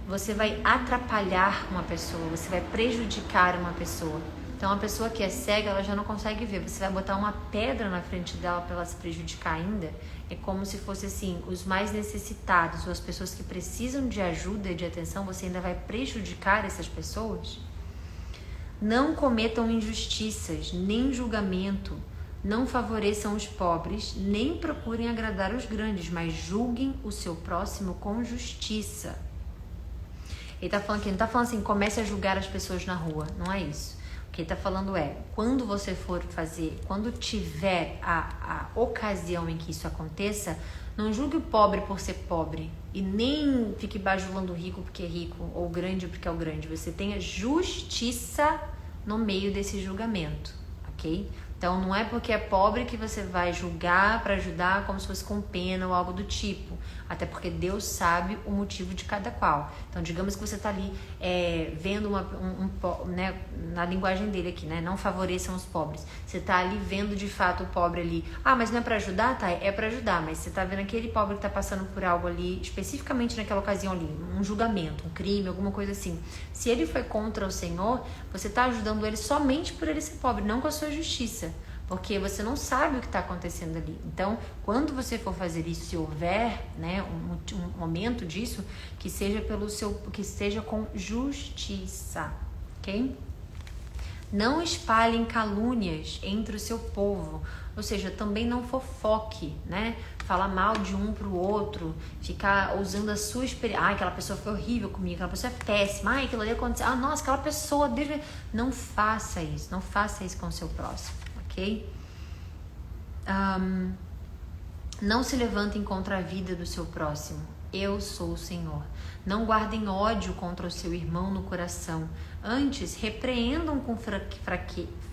você vai atrapalhar uma pessoa, você vai prejudicar uma pessoa. Então, a pessoa que é cega, ela já não consegue ver. Você vai botar uma pedra na frente dela para ela se prejudicar ainda. É como se fosse assim, os mais necessitados, ou as pessoas que precisam de ajuda e de atenção, você ainda vai prejudicar essas pessoas? Não cometam injustiças, nem julgamento. Não favoreçam os pobres, nem procurem agradar os grandes, mas julguem o seu próximo com justiça. Ele tá falando aqui, não tá falando assim, comece a julgar as pessoas na rua, não é isso. O que ele tá falando é, quando você for fazer, quando tiver a ocasião em que isso aconteça, não julgue o pobre por ser pobre e nem fique bajulando o rico porque é rico ou o grande porque é o grande. Você tenha justiça no meio desse julgamento, ok? Então, não é porque é pobre que você vai julgar para ajudar como se fosse com pena ou algo do tipo. Até porque Deus sabe o motivo de cada qual. Então, digamos que você está ali vendo né, na linguagem dele aqui, né? Não favoreçam os pobres. Você está ali vendo de fato o pobre ali. Ah, mas não é para ajudar? Tá, é para ajudar. Mas você está vendo aquele pobre que está passando por algo ali, especificamente naquela ocasião ali, um julgamento, um crime, alguma coisa assim. Se ele foi contra o Senhor, você está ajudando ele somente por ele ser pobre, não com a sua justiça. Porque você não sabe o que está acontecendo ali. Então, quando você for fazer isso, se houver, né, um momento disso, que seja que esteja com justiça, ok? Não espalhem calúnias entre o seu povo, ou seja, também não fofoque, né? Falar mal de um pro outro, ficar usando a sua experiência. Ah, aquela pessoa foi horrível comigo, aquela pessoa é péssima, ah, aquilo ali aconteceu. Ah, nossa, aquela pessoa... Não faça isso, não faça isso com o seu próximo. Não se levantem contra a vida do seu próximo. Eu sou o Senhor. Não guardem ódio contra o seu irmão no coração. Antes, repreendam com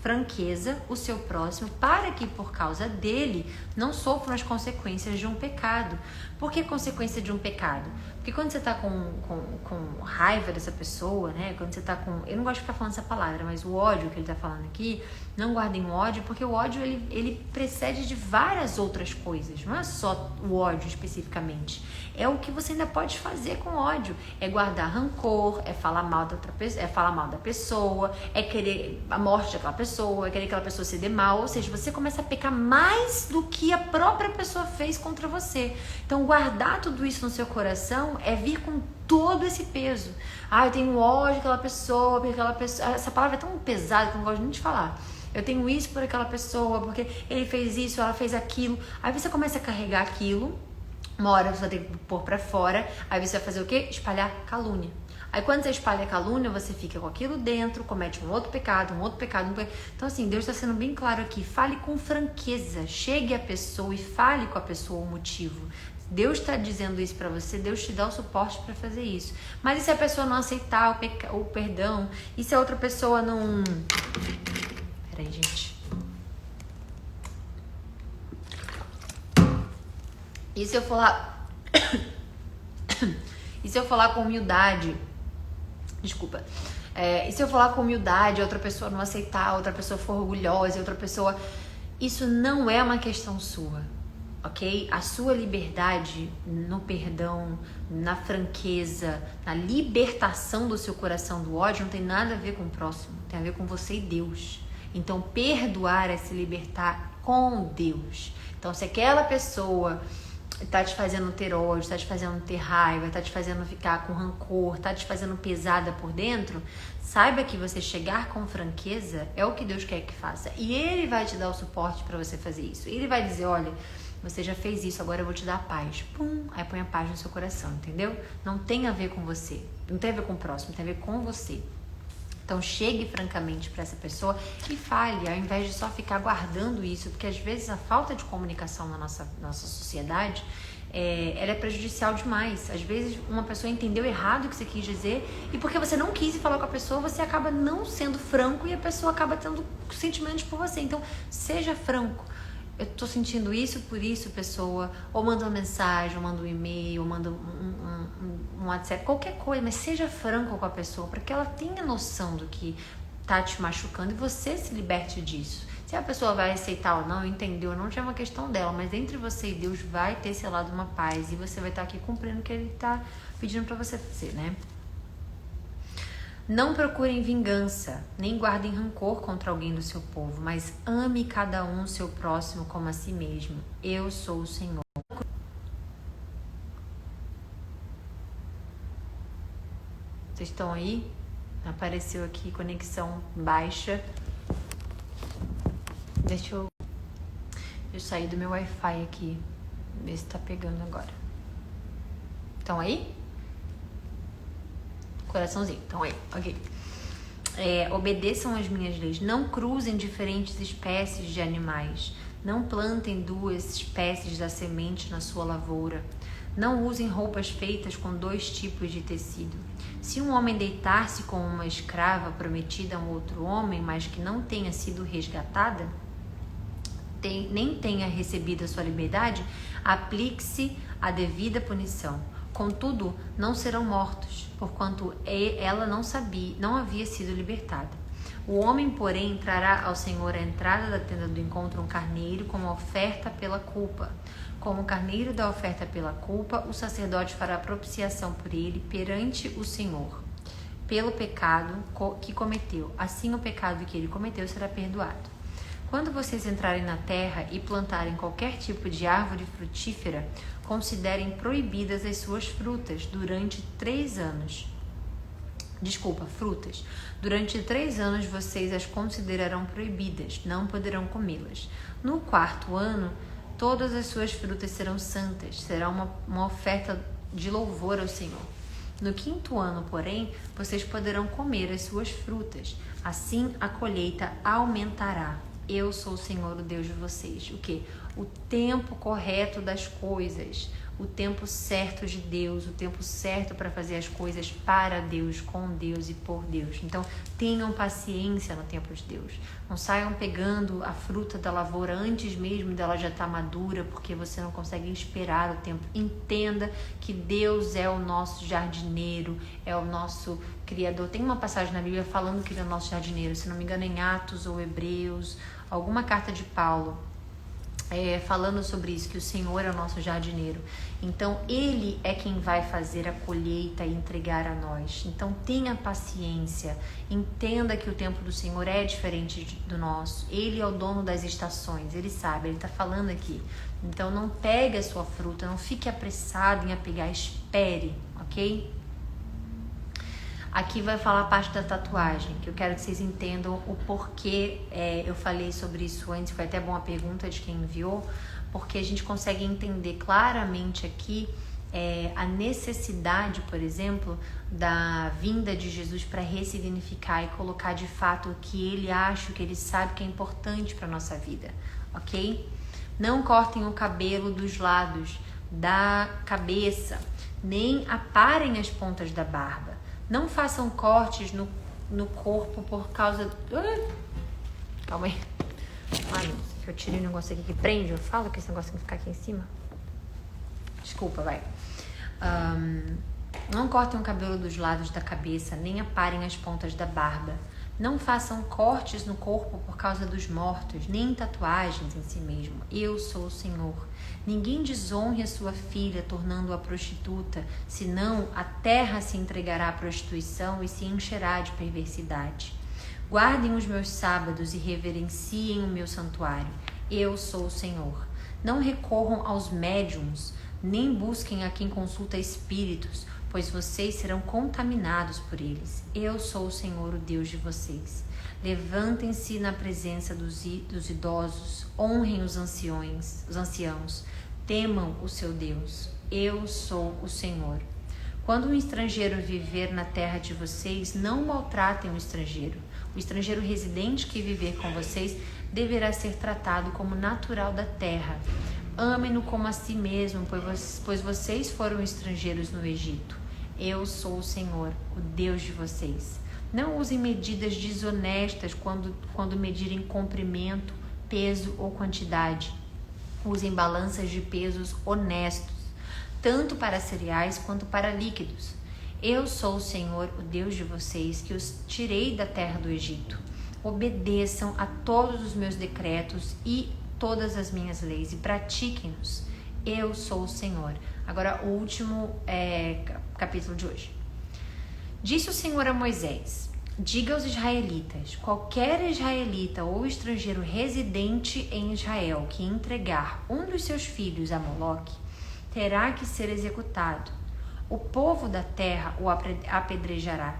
franqueza o seu próximo, para que por causa dele não sofram as consequências de um pecado. Por que consequência de um pecado? Porque quando você está com raiva dessa pessoa, né? Quando você está com... Eu não gosto de ficar falando essa palavra, mas o ódio que ele está falando aqui, não guardem o ódio, porque o ódio ele precede de várias outras coisas. Não é só o ódio especificamente. É o que você ainda pode fazer com ódio. É guardar rancor, é falar mal da outra pessoa, é falar mal da pessoa, é querer a morte daquela pessoa, é querer que aquela pessoa se dê mal. Ou seja, você começa a pecar mais do que a própria pessoa fez contra você. Então, guardar tudo isso no seu coração é vir com todo esse peso. Ah, eu tenho ódio daquela pessoa, porque aquela pessoa... Essa palavra é tão pesada que eu não gosto nem de falar. Eu tenho isso por aquela pessoa, porque ele fez isso, ela fez aquilo. Aí você começa a carregar aquilo. Uma hora você vai ter que pôr pra fora. Aí você vai fazer o quê? Espalhar calúnia. Aí quando você espalha calúnia, você fica com aquilo dentro, comete um outro pecado, um outro pecado. Então assim, Deus está sendo bem claro aqui. Fale com franqueza. Chegue à pessoa e fale com a pessoa o motivo. Deus está dizendo isso para você, Deus te dá o suporte para fazer isso. Mas e se a pessoa não aceitar o perdão? E se a outra pessoa não... Peraí, gente. E se eu falar... E se eu falar com humildade... Desculpa. E se eu falar com humildade, a outra pessoa não aceitar, a outra pessoa for orgulhosa, a outra pessoa... Isso não é uma questão sua. Ok? A sua liberdade no perdão, na franqueza, na libertação do seu coração do ódio não tem nada a ver com o próximo, tem a ver com você e Deus. Então, perdoar é se libertar com Deus. Então, se aquela pessoa tá te fazendo ter ódio, tá te fazendo ter raiva, tá te fazendo ficar com rancor, tá te fazendo pesada por dentro, saiba que você chegar com franqueza é o que Deus quer que faça. E Ele vai te dar o suporte para você fazer isso. Ele vai dizer, olha, você já fez isso, agora eu vou te dar paz. Pum, aí põe a paz no seu coração, entendeu? Não tem a ver com você, não tem a ver com o próximo, tem a ver com você. Então chegue francamente para essa pessoa e fale, ao invés de só ficar guardando isso, porque às vezes a falta de comunicação na nossa sociedade, ela é prejudicial demais. Às vezes uma pessoa entendeu errado o que você quis dizer e porque você não quis falar com a pessoa, você acaba não sendo franco e a pessoa acaba tendo sentimentos por você. Então seja franco. Eu tô sentindo isso por isso, pessoa. Ou manda uma mensagem, ou manda um e-mail, ou manda um WhatsApp, qualquer coisa, mas seja franco com a pessoa, para que ela tenha noção do que tá te machucando e você se liberte disso. Se a pessoa vai aceitar ou não, entendeu, não é uma questão dela, mas entre você e Deus vai ter selado uma paz e você vai estar aqui cumprindo o que Ele tá pedindo para você fazer, né? Não procurem vingança, nem guardem rancor contra alguém do seu povo, mas ame cada um seu próximo como a si mesmo. Eu sou o Senhor. Vocês estão aí? Apareceu aqui conexão baixa. Deixa eu sair do meu Wi-Fi aqui. Ver se tá pegando agora. Estão aí? Coraçãozinho, então aí, ok. Obedeçam as minhas leis. Não cruzem diferentes espécies de animais. Não plantem 2 espécies da semente na sua lavoura. Não usem roupas feitas com 2 tipos de tecido. Se um homem deitar-se com uma escrava prometida a um outro homem, mas que não tenha sido resgatada, nem tenha recebido a sua liberdade, aplique-se a devida punição. Contudo, não serão mortos, porquanto ela não havia sido libertada. O homem, porém, trará ao Senhor à entrada da tenda do encontro um carneiro como oferta pela culpa. Como o carneiro da oferta pela culpa, o sacerdote fará propiciação por ele perante o Senhor, pelo pecado que cometeu. Assim o pecado que ele cometeu será perdoado. Quando vocês entrarem na terra e plantarem qualquer tipo de árvore frutífera, considerem proibidas as suas frutas durante 3 anos. Frutas. Durante 3 anos vocês as considerarão proibidas, não poderão comê-las. No 4º ano, todas as suas frutas serão santas, será uma oferta de louvor ao Senhor. No 5º ano, porém, vocês poderão comer as suas frutas. Assim a colheita aumentará. Eu sou o Senhor, o Deus de vocês. O quê? O tempo correto das coisas, o tempo certo de Deus, o tempo certo para fazer as coisas para Deus, com Deus e por Deus. Então, tenham paciência no tempo de Deus. Não saiam pegando a fruta da lavoura antes mesmo dela já estar madura, porque você não consegue esperar o tempo. Entenda que Deus é o nosso jardineiro, é o nosso Criador. Tem uma passagem na Bíblia falando que Ele é o nosso jardineiro, se não me engano em Atos ou Hebreus, alguma carta de Paulo, falando sobre isso, que o Senhor é o nosso jardineiro. Então, Ele é quem vai fazer a colheita e entregar a nós. Então, tenha paciência, entenda que o tempo do Senhor é diferente do nosso. Ele é o dono das estações, Ele sabe, Ele está falando aqui. Então, não pegue a sua fruta, não fique apressado em pegar, espere, ok? Aqui vai falar a parte da tatuagem, que eu quero que vocês entendam o porquê eu falei sobre isso antes. Foi até bom a pergunta de quem enviou, porque a gente consegue entender claramente aqui a necessidade, por exemplo, da vinda de Jesus para ressignificar e colocar de fato o que Ele acha, o que Ele sabe que é importante para a nossa vida, ok? Não cortem o cabelo dos lados da cabeça, nem aparem as pontas da barba. Não façam cortes no corpo por causa... Calma aí. Ai, que eu tirei um negócio aqui que prende. Eu falo que esse negócio tem que ficar aqui em cima. Desculpa, vai. Não cortem o cabelo dos lados da cabeça, nem aparem as pontas da barba. Não façam cortes no corpo por causa dos mortos, nem tatuagens em si mesmo. Eu sou o Senhor. Ninguém desonre a sua filha, tornando-a prostituta, senão a terra se entregará à prostituição e se encherá de perversidade. Guardem os meus sábados e reverenciem o meu santuário. Eu sou o Senhor. Não recorram aos médiuns, nem busquem a quem consulta espíritos, pois vocês serão contaminados por eles. Eu sou o Senhor, o Deus de vocês. Levantem-se na presença dos idosos, honrem os anciãos, temam o seu Deus. Eu sou o Senhor. Quando um estrangeiro viver na terra de vocês, não maltratem o estrangeiro. O estrangeiro residente que viver com vocês deverá ser tratado como natural da terra. Amem-no como a si mesmo, pois vocês foram estrangeiros no Egito. Eu sou o Senhor, o Deus de vocês. Não usem medidas desonestas quando medirem comprimento, peso ou quantidade. Usem balanças de pesos honestos, tanto para cereais quanto para líquidos. Eu sou o Senhor, o Deus de vocês, que os tirei da terra do Egito. Obedeçam a todos os meus decretos e todas as minhas leis e pratiquem-nos. Eu sou o Senhor. Agora, o último capítulo de hoje. Disse o Senhor a Moisés: diga aos israelitas: qualquer israelita ou estrangeiro residente em Israel que entregar um dos seus filhos a Moloque terá que ser executado. O povo da terra o apedrejará.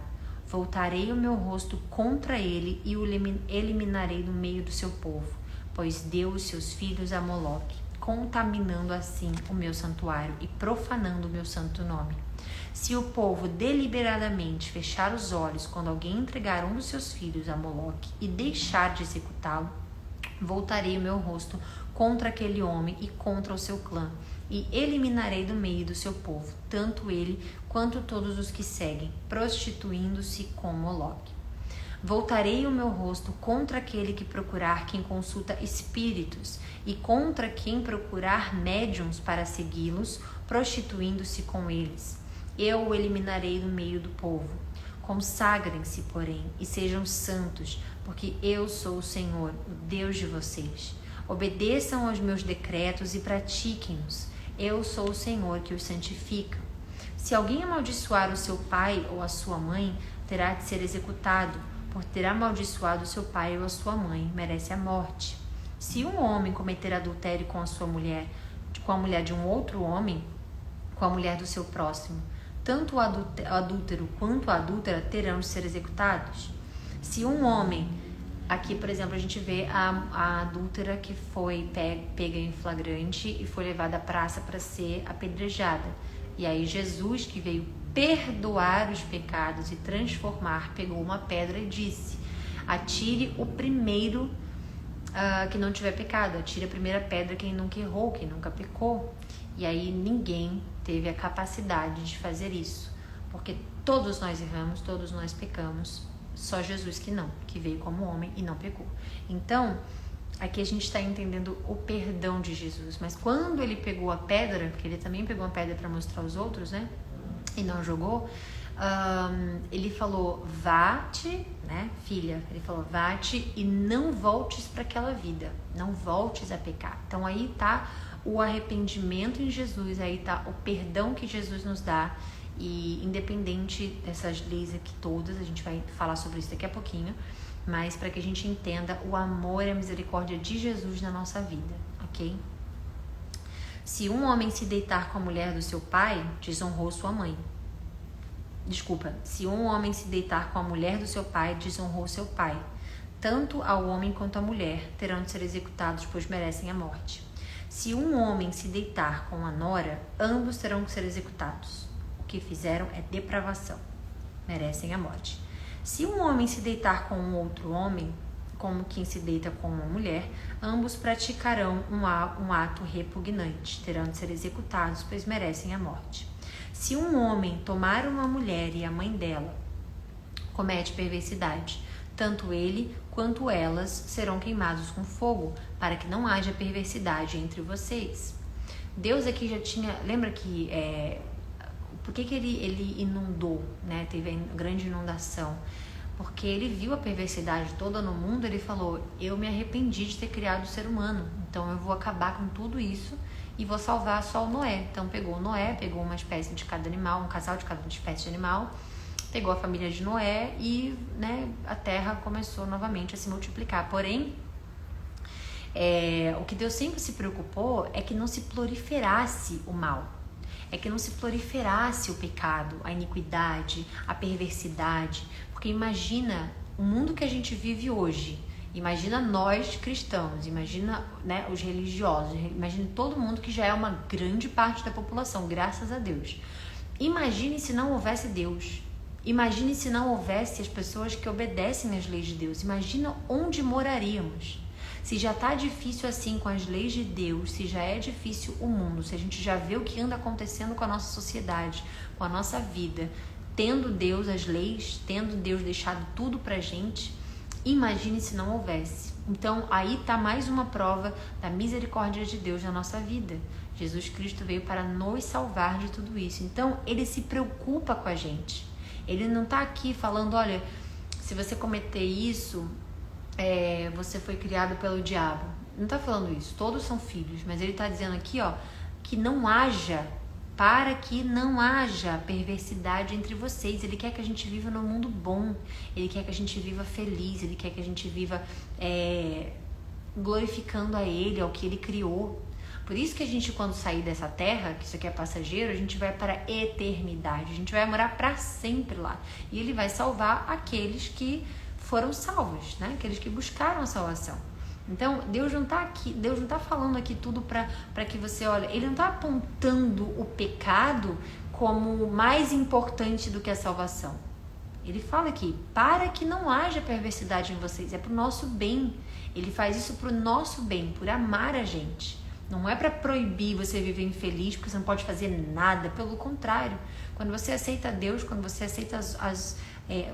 Voltarei o meu rosto contra ele e o eliminarei do meio do seu povo, pois deu os seus filhos a Moloque, contaminando assim o meu santuário e profanando o meu santo nome. Se o povo deliberadamente fechar os olhos quando alguém entregar um dos seus filhos a Moloque e deixar de executá-lo, voltarei o meu rosto contra aquele homem e contra o seu clã, e eliminarei do meio do seu povo, tanto ele quanto todos os que seguem, prostituindo-se com Moloque. Voltarei o meu rosto contra aquele que procurar quem consulta espíritos, e contra quem procurar médiuns para segui-los, prostituindo-se com eles. Eu o eliminarei do meio do povo. Consagrem-se, porém, e sejam santos, porque eu sou o Senhor, o Deus de vocês. Obedeçam aos meus decretos e pratiquem-os. Eu sou o Senhor que os santifica. Se alguém amaldiçoar o seu pai ou a sua mãe, terá de ser executado. Por ter amaldiçoado o seu pai ou a sua mãe, merece a morte. Se um homem cometer adultério com a sua mulher, com a mulher de um outro homem, com a mulher do seu próximo, tanto o adúltero quanto a adúltera terão de ser executados. Se um homem, aqui por exemplo a gente vê a adúltera que foi pega em flagrante e foi levada à praça para ser apedrejada. E aí Jesus, que veio perdoar os pecados e transformar, pegou uma pedra e disse: atire o primeiro que não tiver pecado, atire a primeira pedra quem nunca errou, quem nunca pecou. E aí ninguém teve a capacidade de fazer isso, porque todos nós erramos, todos nós pecamos, só Jesus que não, que veio como homem e não pecou. Então, aqui a gente está entendendo o perdão de Jesus, mas quando ele pegou a pedra, porque ele também pegou a pedra para mostrar aos outros, né, e não jogou, ele falou: vá-te, né, filha, ele falou: vá-te e não voltes para aquela vida, não voltes a pecar. Então aí tá o arrependimento em Jesus, aí tá o perdão que Jesus nos dá. E independente dessas leis aqui todas, a gente vai falar sobre isso daqui a pouquinho, mas para que a gente entenda o amor e a misericórdia de Jesus na nossa vida, ok? Se um homem se deitar com a mulher do seu pai, desonrou sua mãe. Desculpa, se um homem se deitar com a mulher do seu pai, desonrou seu pai. Tanto ao homem quanto à mulher terão de ser executados, pois merecem a morte. Se um homem se deitar com a nora, ambos terão que ser executados. O que fizeram é depravação, merecem a morte. Se um homem se deitar com um outro homem, como quem se deita com uma mulher, ambos praticarão um ato repugnante, terão de ser executados, pois merecem a morte. Se um homem tomar uma mulher e a mãe dela, comete perversidade, tanto ele quanto elas serão queimados com fogo, para que não haja perversidade entre vocês. Deus aqui já tinha, lembra que por que ele inundou, né? Teve a grande inundação? Porque ele viu a perversidade toda no mundo. Ele falou: eu me arrependi de ter criado o ser humano, então eu vou acabar com tudo isso e vou salvar só o Noé. Então pegou Noé, pegou uma espécie de cada animal, um casal de cada espécie de animal, pegou a família de Noé e, né, a terra começou novamente a se multiplicar. Porém, O que Deus sempre se preocupou é que não se proliferasse o mal. É que não se proliferasse o pecado, a iniquidade, a perversidade. Porque imagina o mundo que a gente vive hoje. Imagina nós cristãos, imagina, né, os religiosos, imagina todo mundo que já é uma grande parte da população, graças a Deus. Imagine se não houvesse Deus. Imagine se não houvesse as pessoas que obedecem às leis de Deus. Imagina onde moraríamos. Se já está difícil assim com as leis de Deus, se já é difícil o mundo, se a gente já vê o que anda acontecendo com a nossa sociedade, com a nossa vida, tendo Deus as leis, tendo Deus deixado tudo pra gente, imagine se não houvesse. Então aí está mais uma prova da misericórdia de Deus na nossa vida. Jesus Cristo veio para nos salvar de tudo isso. Então ele se preocupa com a gente. Ele não está aqui falando, olha, se você cometer isso, você foi criado pelo diabo. Não está falando isso, todos são filhos, mas ele está dizendo aqui, ó, que não haja, para que não haja perversidade entre vocês. Ele quer que a gente viva num mundo bom, ele quer que a gente viva feliz, ele quer que a gente viva glorificando a ele, ao que ele criou. Por isso que a gente, quando sair dessa terra, que isso aqui é passageiro, a gente vai para a eternidade, a gente vai morar para sempre lá. E ele vai salvar aqueles que foram salvos, né? Aqueles que buscaram a salvação. Então, Deus não está aqui, Deus não está falando aqui tudo para que você olhe, ele não está apontando o pecado como mais importante do que a salvação. Ele fala aqui, para que não haja perversidade em vocês, é para o nosso bem. Ele faz isso para o nosso bem, por amar a gente. Não é para proibir você viver infeliz, porque você não pode fazer nada, pelo contrário. Quando você aceita Deus, quando você aceita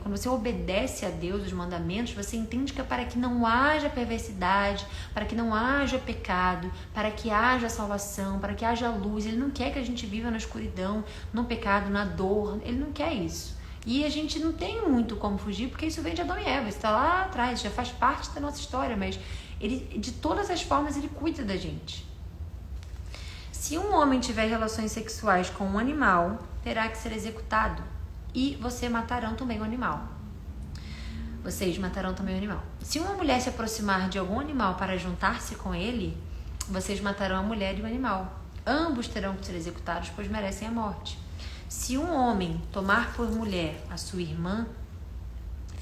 quando você obedece a Deus, os mandamentos, você entende que é para que não haja perversidade, para que não haja pecado, para que haja salvação, para que haja luz. Ele não quer que a gente viva na escuridão, no pecado, na dor. Ele não quer isso. E a gente não tem muito como fugir, porque isso vem de Adão e Eva, isso está lá atrás, já faz parte da nossa história, mas ele, de todas as formas, ele cuida da gente. Se um homem tiver relações sexuais com um animal, terá que ser executado. E vocês matarão também o animal. Vocês matarão também o animal. Se uma mulher se aproximar de algum animal para juntar-se com ele, vocês matarão a mulher e o animal. Ambos terão que ser executados, pois merecem a morte. Se um homem tomar por mulher a sua irmã,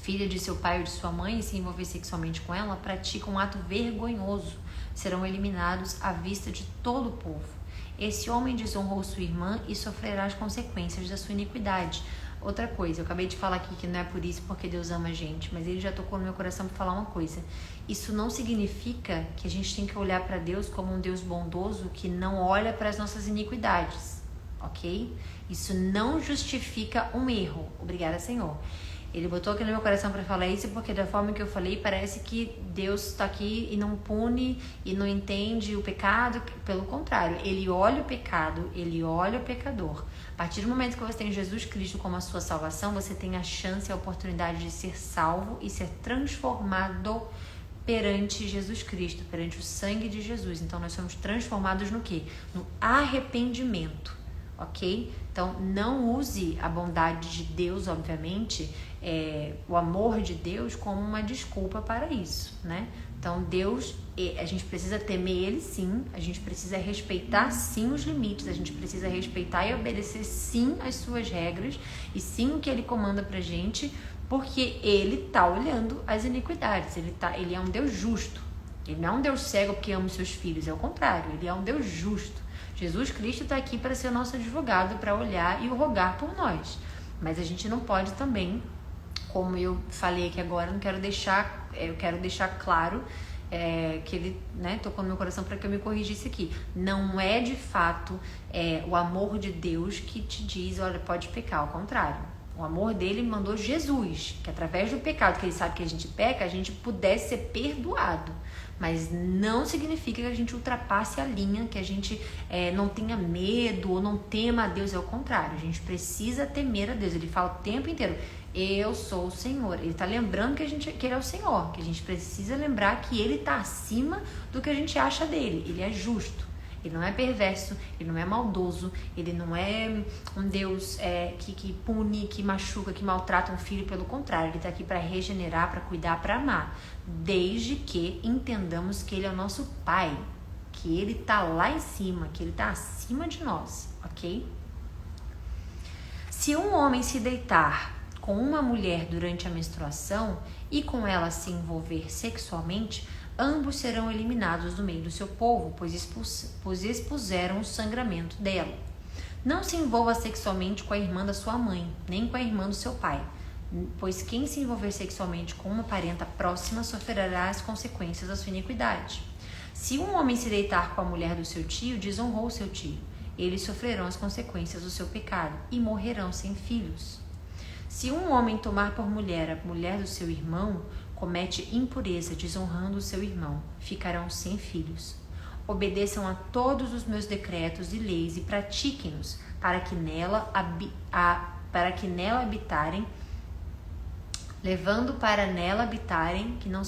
filha de seu pai ou de sua mãe, e se envolver sexualmente com ela, pratica um ato vergonhoso. Serão eliminados à vista de todo o povo. Esse homem desonrou sua irmã e sofrerá as consequências da sua iniquidade. Outra coisa, eu acabei de falar aqui que não é por isso porque Deus ama a gente, mas ele já tocou no meu coração para falar uma coisa. Isso não significa que a gente tem que olhar para Deus como um Deus bondoso que não olha para as nossas iniquidades, ok? Isso não justifica um erro. Obrigada, Senhor. Ele botou aqui no meu coração para falar isso porque da forma que eu falei parece que Deus está aqui e não pune e não entende o pecado. Pelo contrário, ele olha o pecado, ele olha o pecador. A partir do momento que você tem Jesus Cristo como a sua salvação, você tem a chance e a oportunidade de ser salvo e ser transformado perante Jesus Cristo, perante o sangue de Jesus. Então nós somos transformados no quê? No arrependimento, ok? Então não use a bondade de Deus, obviamente, o amor de Deus como uma desculpa para isso, né? Então Deus, a gente precisa temer Ele sim, a gente precisa respeitar sim os limites, a gente precisa respeitar e obedecer sim as suas regras e sim o que Ele comanda pra gente, porque Ele tá olhando as iniquidades, Ele é um Deus justo, Ele não é um Deus cego porque ama os seus filhos, é o contrário, Ele é um Deus justo. Jesus Cristo está aqui para ser o nosso advogado, para olhar e rogar por nós, mas a gente não pode também, como eu falei aqui agora, eu quero deixar claro que ele, né, tocou no meu coração para que eu me corrigisse aqui. Não é de fato o amor de Deus que te diz, olha, pode pecar, ao contrário. O amor dele mandou Jesus, que através do pecado, que ele sabe que a gente peca, a gente pudesse ser perdoado. Mas não significa que a gente ultrapasse a linha, que a gente não tenha medo ou não tema a Deus. É o contrário, a gente precisa temer a Deus. Ele fala o tempo inteiro, eu sou o Senhor. Ele está lembrando que Ele é o Senhor, que a gente precisa lembrar que Ele está acima do que a gente acha dele. Ele é justo. Ele não é perverso, ele não é maldoso, ele não é um Deus que pune, que machuca, que maltrata um filho. Pelo contrário, ele está aqui para regenerar, para cuidar, para amar. Desde que entendamos que ele é o nosso Pai, que ele está lá em cima, que ele está acima de nós, ok? Se um homem se deitar com uma mulher durante a menstruação e com ela se envolver sexualmente, ambos serão eliminados do meio do seu povo, pois expuseram o sangramento dela. Não se envolva sexualmente com a irmã da sua mãe, nem com a irmã do seu pai, pois quem se envolver sexualmente com uma parenta próxima sofrerá as consequências da sua iniquidade. Se um homem se deitar com a mulher do seu tio, desonrou seu tio. Eles sofrerão as consequências do seu pecado e morrerão sem filhos. Se um homem tomar por mulher a mulher do seu irmão, comete impureza, desonrando o seu irmão. Ficarão sem filhos. Obedeçam a todos os meus decretos e leis e pratiquem-nos, para que nela habitarem, levando para nela habitarem, que não...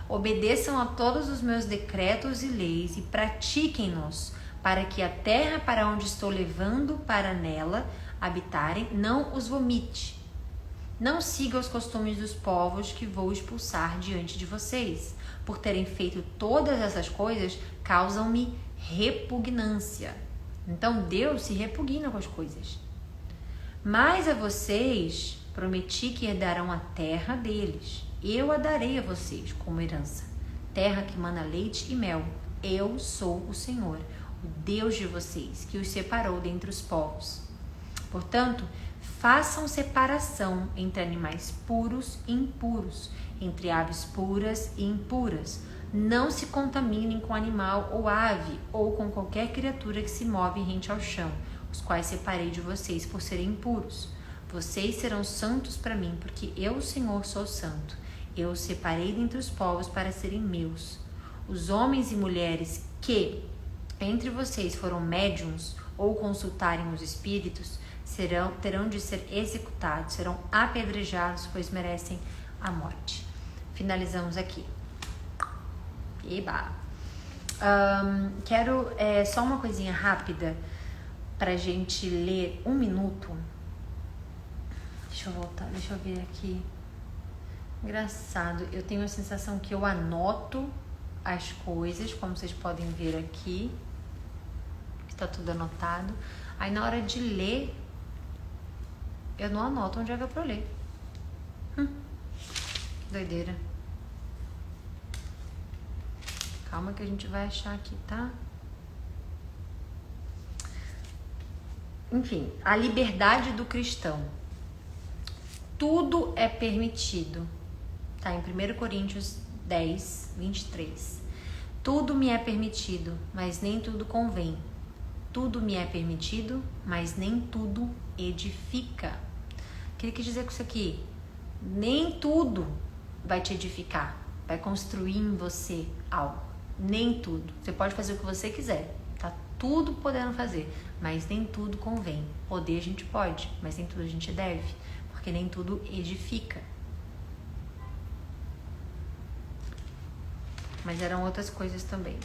Obedeçam a todos os meus decretos e leis e pratiquem-nos, para que a terra para onde estou levando para nela habitarem não os vomite. Não siga os costumes dos povos que vou expulsar diante de vocês. Por terem feito todas essas coisas, causam-me repugnância. Então Deus se repugna com as coisas. Mas a vocês prometi que herdarão a terra deles. Eu a darei a vocês como herança, terra que mana leite e mel. Eu sou o Senhor, o Deus de vocês, que os separou dentre os povos. Portanto, façam separação entre animais puros e impuros, entre aves puras e impuras. Não se contaminem com animal ou ave, ou com qualquer criatura que se move rente ao chão, os quais separei de vocês por serem impuros. Vocês serão santos para mim, porque eu, o Senhor, sou santo. Eu os separei dentre os povos para serem meus. Os homens e mulheres que entre vocês foram médiuns ou consultarem os espíritos terão de ser executados, serão apedrejados, pois merecem a morte. Finalizamos aqui. Eba! Quero só uma coisinha rápida pra gente ler 1 minuto. Deixa eu voltar, deixa eu ver aqui. Engraçado, eu tenho a sensação que eu anoto as coisas, como vocês podem ver aqui, está tudo anotado. Aí na hora de ler, eu não anoto onde é que é pra eu ler. Doideira. Calma que a gente vai achar aqui, tá? Enfim, a liberdade do cristão. Tudo é permitido. Tá em 1 Coríntios 10, 23. Tudo me é permitido, mas nem tudo convém. Tudo me é permitido, mas nem tudo edifica. O que ele quis dizer com isso aqui? Nem tudo vai te edificar, vai construir em você algo. Nem tudo. Você pode fazer o que você quiser, tá tudo podendo fazer, mas nem tudo convém. Poder a gente pode, mas nem tudo a gente deve, porque nem tudo edifica. Mas eram outras coisas também.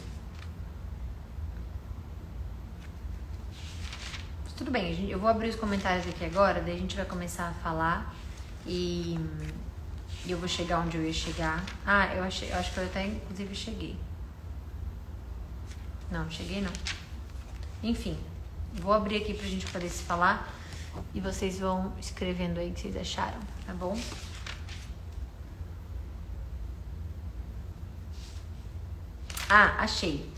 Tudo bem, eu vou abrir os comentários aqui agora, daí a gente vai começar a falar e eu vou chegar onde eu ia chegar. Eu acho que eu até inclusive cheguei. Não, cheguei não. Enfim, vou abrir aqui pra gente poder se falar e vocês vão escrevendo aí o que vocês acharam, tá bom? Achei.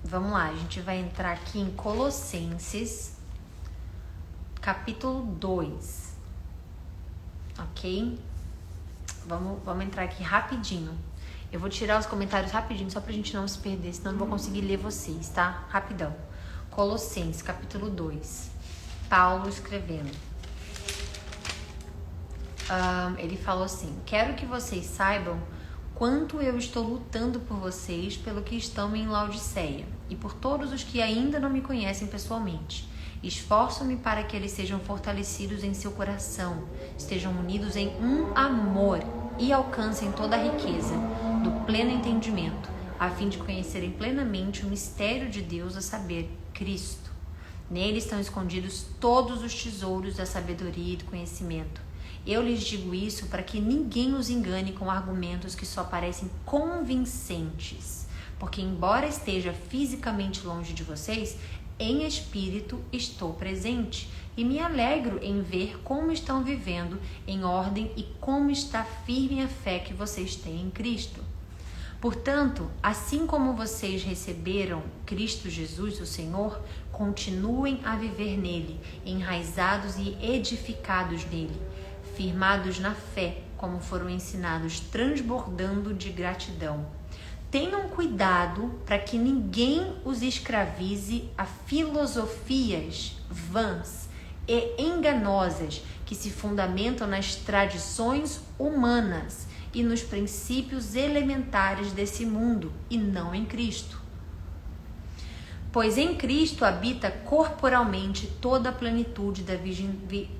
Vamos lá, a gente vai entrar aqui em Colossenses, capítulo 2, ok? Vamos entrar aqui rapidinho. Eu vou tirar os comentários rapidinho, só pra gente não se perder, senão eu não vou conseguir ler vocês, tá? Rapidão. Colossenses, capítulo 2. Paulo escrevendo. Ele falou assim: quero que vocês saibam quanto eu estou lutando por vocês, pelo que estão em Laodiceia, e por todos os que ainda não me conhecem pessoalmente. Esforço-me para que eles sejam fortalecidos em seu coração, estejam unidos em um amor e alcancem toda a riqueza do pleno entendimento, a fim de conhecerem plenamente o mistério de Deus, a saber, Cristo. Nele estão escondidos todos os tesouros da sabedoria e do conhecimento. Eu lhes digo isso para que ninguém os engane com argumentos que só parecem convincentes, porque embora esteja fisicamente longe de vocês, em espírito estou presente e me alegro em ver como estão vivendo em ordem e como está firme a fé que vocês têm em Cristo. Portanto, assim como vocês receberam Cristo Jesus, o Senhor, continuem a viver nele, enraizados e edificados nele, firmados na fé, como foram ensinados, transbordando de gratidão. Tenham cuidado para que ninguém os escravize a filosofias vãs e enganosas que se fundamentam nas tradições humanas e nos princípios elementares desse mundo e não em Cristo. Pois em Cristo habita corporalmente toda a plenitude da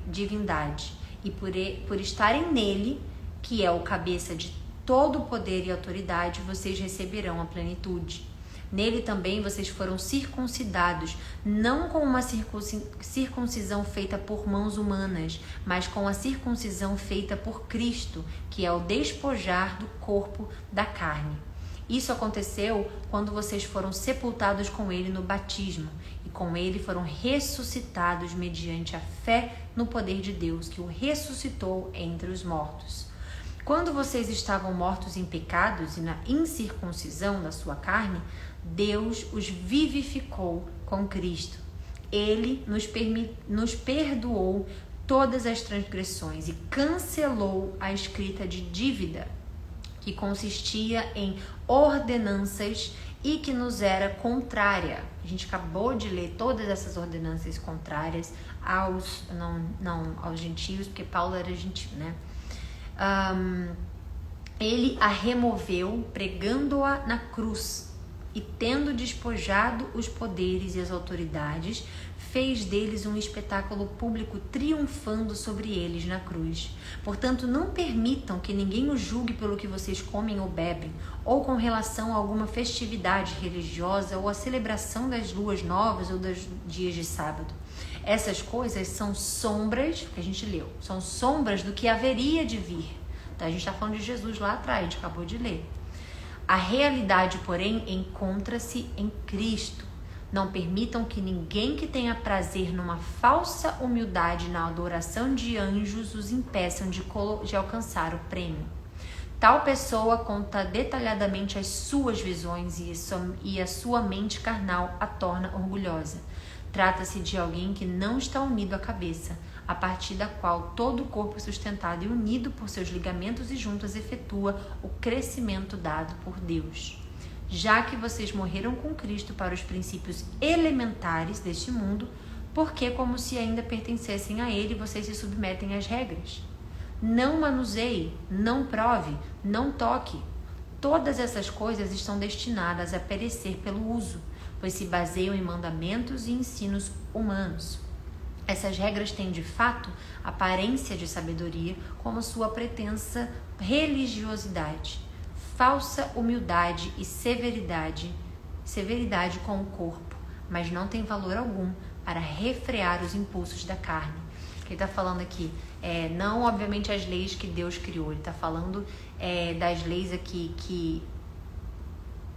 divindade e por estarem nele, que é o cabeça de todo o poder e autoridade, vocês receberão a plenitude. Nele também vocês foram circuncidados, não com uma circuncisão feita por mãos humanas, mas com a circuncisão feita por Cristo, que é o despojar do corpo da carne. Isso aconteceu quando vocês foram sepultados com ele no batismo, e com ele foram ressuscitados mediante a fé no poder de Deus, que o ressuscitou entre os mortos. Quando vocês estavam mortos em pecados e na incircuncisão da sua carne, Deus os vivificou com Cristo. Ele nos perdoou todas as transgressões e cancelou a escrita de dívida, que consistia em ordenanças e que nos era contrária. A gente acabou de ler todas essas ordenanças contrárias aos gentios, porque Paulo era gentil, né? Ele a removeu pregando-a na cruz e, tendo despojado os poderes e as autoridades, fez deles um espetáculo público, triunfando sobre eles na cruz. Portanto, não permitam que ninguém os julgue pelo que vocês comem ou bebem, ou com relação a alguma festividade religiosa ou a celebração das luas novas ou dos dias de sábado. Essas coisas são sombras, que a gente leu, são sombras do que haveria de vir. Então, a gente está falando de Jesus lá atrás, a gente acabou de ler. A realidade, porém, encontra-se em Cristo. Não permitam que ninguém que tenha prazer numa falsa humildade na adoração de anjos os impeçam de alcançar o prêmio. Tal pessoa conta detalhadamente as suas visões e a sua mente carnal a torna orgulhosa. Trata-se de alguém que não está unido à cabeça, a partir da qual todo o corpo sustentado e unido por seus ligamentos e juntas efetua o crescimento dado por Deus. Já que vocês morreram com Cristo para os princípios elementares deste mundo, porque, como se ainda pertencessem a ele, vocês se submetem às regras? Não manuseie, não prove, não toque. Todas essas coisas estão destinadas a perecer pelo uso, pois se baseiam em mandamentos e ensinos humanos. Essas regras têm, de fato, aparência de sabedoria, como sua pretensa religiosidade, falsa humildade e severidade com o corpo, mas não tem valor algum para refrear os impulsos da carne. O que ele está falando aqui não, obviamente, as leis que Deus criou, ele está falando das leis aqui que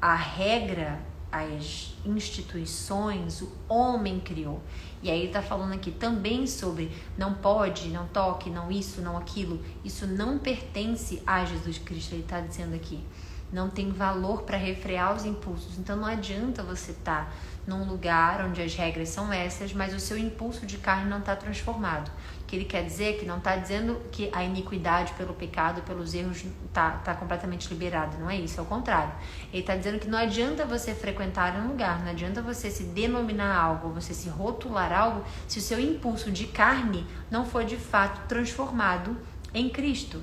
a regra, as instituições, o homem criou. E aí ele está falando aqui também sobre não pode, não toque, não isso, não aquilo. Isso não pertence a Jesus Cristo, ele está dizendo aqui. Não tem valor para refrear os impulsos. Então não adianta você estar num lugar onde as regras são essas, mas o seu impulso de carne não está transformado. O que ele quer dizer é que não está dizendo que a iniquidade pelo pecado, pelos erros, tá completamente liberada. Não é isso, é o contrário. Ele está dizendo que não adianta você frequentar um lugar, não adianta você se denominar algo, você se rotular algo, se o seu impulso de carne não for de fato transformado em Cristo.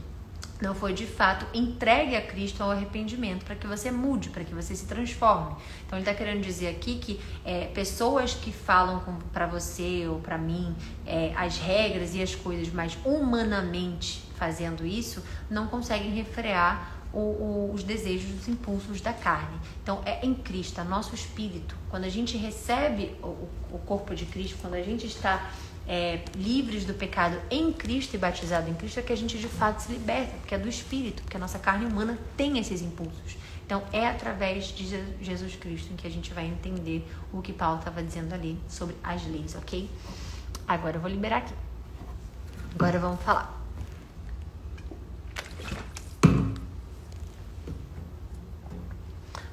Não foi de fato entregue a Cristo ao arrependimento, para que você mude, para que você se transforme. Então ele está querendo dizer aqui que pessoas que falam para você ou para mim as regras e as coisas, mas humanamente fazendo isso, não conseguem refrear os desejos, os impulsos da carne. Então é em Cristo, é nosso espírito. Quando a gente recebe o corpo de Cristo, quando a gente está livres do pecado em Cristo e batizado em Cristo, é que a gente de fato se liberta, porque é do espírito, porque a nossa carne humana tem esses impulsos. Então é através de Jesus Cristo em que a gente vai entender o que Paulo estava dizendo ali sobre as leis, ok? Agora eu vou liberar aqui. Agora vamos falar.